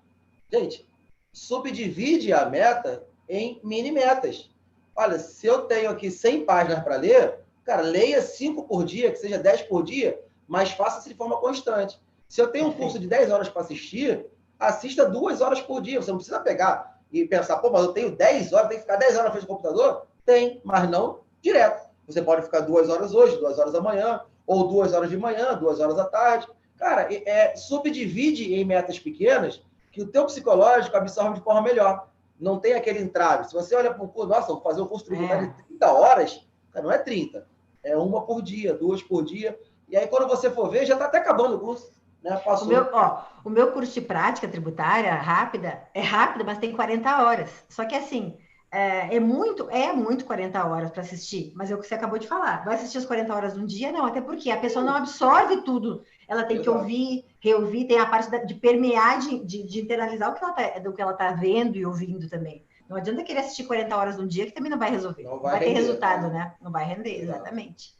Gente, subdivide a meta em mini metas. Olha, se eu tenho aqui 100 páginas para ler, cara, leia 5 por dia, que seja 10 por dia, mas faça isso de forma constante. Se eu tenho um curso de 10 horas para assistir, assista 2 horas por dia. Você não precisa pegar e pensar, mas eu tenho 10 horas, tem que ficar 10 horas na frente do computador? Tem, mas não direto. Você pode ficar 2 horas hoje, 2 horas amanhã, ou 2 horas de manhã, 2 horas à tarde. Cara, subdivide em metas pequenas que o teu psicológico absorve de forma melhor. Não tem aquele entrave. Se você olha para um curso, nossa, vou fazer um curso tributário de 30 horas, cara, não é 30. É 1 por dia, 2 por dia. E aí, quando você for ver, já está até acabando o curso. Né? O meu curso de prática tributária é rápido, mas tem 40 horas. Só que assim, é muito 40 horas para assistir, mas é o que você acabou de falar. Vai assistir as 40 horas num dia? Não, até porque a pessoa não absorve tudo. Ela tem que ouvir, reouvir, tem a parte de permear, de internalizar do que ela está vendo e ouvindo também. Não adianta querer assistir 40 horas num dia, que também não vai resolver. Não vai ter resultado, né? Não vai render, exatamente.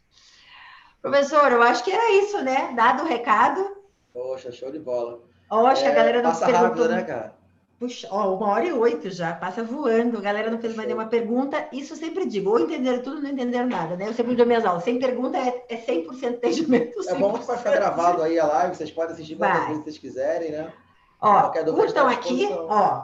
Professor, eu acho que era isso, né? Dado o recado. Poxa, show de bola. Poxa, a galera não passa rápido, né, cara? Puxa, 1h08 já, passa voando. A galera não fez mais nenhuma pergunta. Isso eu sempre digo, ou entenderam tudo, não entenderam nada, né? Eu sempre dou minhas aulas. Sem pergunta é 100% entendimento. 100%. É bom que vai ficar gravado aí a live, vocês podem assistir quantas vezes vocês quiserem, né? Curtam aqui,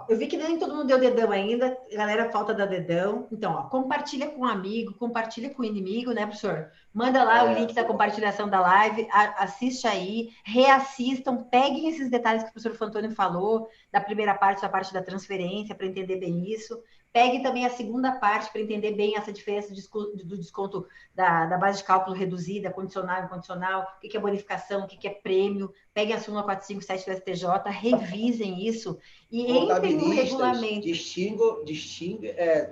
eu vi que nem todo mundo deu dedão ainda, a galera falta dar dedão. Então, compartilha com um amigo, compartilha com o inimigo, né, professor? Manda lá o link da compartilhação da live, assiste aí, reassistam, peguem esses detalhes que o professor Fantoni falou, da primeira parte, da parte da transferência, para entender bem isso. Pegue também a segunda parte para entender bem essa diferença do desconto da base de cálculo reduzida, condicional, incondicional, o que é bonificação, o que é prêmio. Peguem a súmula 457 do STJ, revisem isso e entrem no regulamento.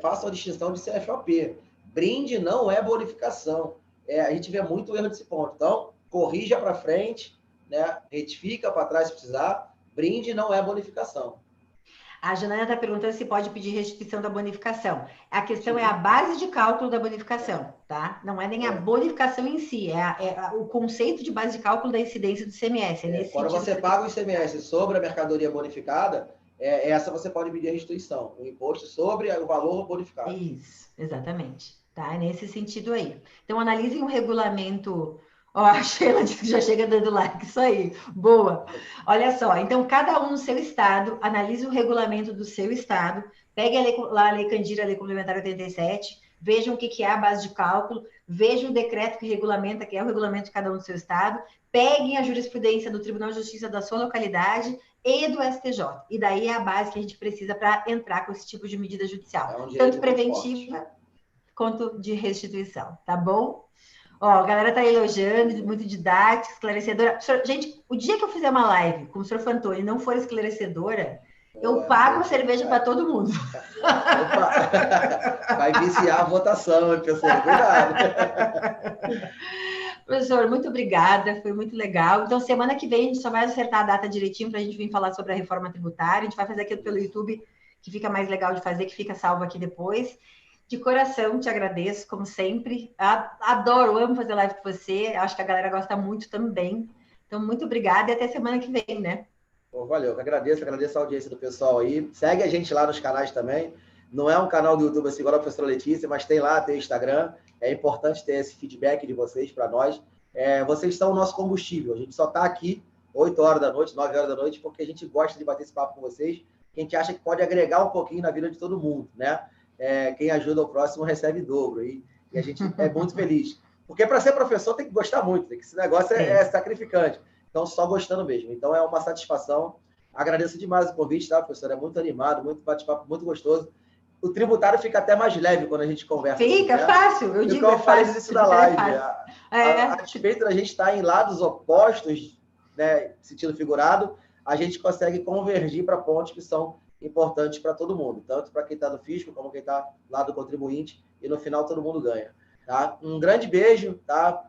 Façam a distinção de CFOP. Brinde não é bonificação. A gente vê muito erro desse ponto. Então, corrija para frente, né? Retifica para trás se precisar. Brinde não é bonificação. A Janaina está perguntando se pode pedir restituição da bonificação. A questão é a base de cálculo da bonificação, tá? Não é nem a bonificação em si, o conceito de base de cálculo da incidência do ICMS. Quando você paga o ICMS sobre a mercadoria bonificada, essa você pode pedir a restituição, o imposto sobre o valor bonificado. Isso, exatamente. Tá? É nesse sentido aí. Então, analisem o regulamento. Ó, a Sheila disse que já chega dando like, isso aí, boa. Olha só, então cada um no seu estado, analise o regulamento do seu estado, pegue a Lei Candira, a Lei Complementar 87, vejam o que é a base de cálculo, vejam o decreto que regulamenta, que é o regulamento de cada um do seu estado, peguem a jurisprudência do Tribunal de Justiça da sua localidade e do STJ. E daí é a base que a gente precisa para entrar com esse tipo de medida judicial, tanto preventiva quanto de restituição, tá bom? Ó, a galera tá elogiando, muito didática, esclarecedora. Gente, o dia que eu fizer uma live com o senhor Fantoni e não for esclarecedora, eu pago a cerveja para todo mundo. Opa. Vai viciar a votação, pessoal. Cuidado. Professor, muito obrigada, foi muito legal. Então, semana que vem a gente só vai acertar a data direitinho para a gente vir falar sobre a reforma tributária. A gente vai fazer aquilo pelo YouTube, que fica mais legal de fazer, que fica salvo aqui depois. De coração, te agradeço, como sempre. Adoro, amo fazer live com você. Acho que a galera gosta muito também. Então, muito obrigada e até semana que vem, né? Pô, valeu, agradeço a audiência do pessoal aí. Segue a gente lá nos canais também. Não é um canal do YouTube assim, igual a professora Letícia, mas tem lá, tem Instagram. É importante ter esse feedback de vocês para nós. Vocês são o nosso combustível. A gente só está aqui 8 horas da noite, 9 horas da noite, porque a gente gosta de bater esse papo com vocês. Que a gente acha que pode agregar um pouquinho na vida de todo mundo, né? Quem ajuda o próximo recebe dobro. E a gente é muito feliz. Porque para ser professor tem que gostar muito, esse negócio é sacrificante. Então, só gostando mesmo. Então, é uma satisfação. Agradeço demais o convite, tá, professor? É muito animado, muito bate-papo, muito gostoso. O tributário fica até mais leve quando a gente conversa. Fica fácil, eu digo. Eu falei isso na live. A despeito da gente estar em lados opostos, né, sentido figurado, a gente consegue convergir para pontos que são importantes para todo mundo, tanto para quem está no fisco, como quem está lá do contribuinte, e no final todo mundo ganha. Tá? Um grande beijo, tá?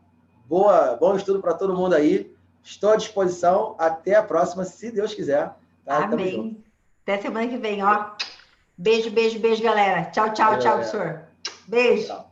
Bom estudo para todo mundo aí. Estou à disposição. Até a próxima, se Deus quiser. Tá? Amém. Até semana que vem, ó. Beijo, beijo, beijo, galera. Tchau, tchau, tchau, professor. Beijo. Tchau.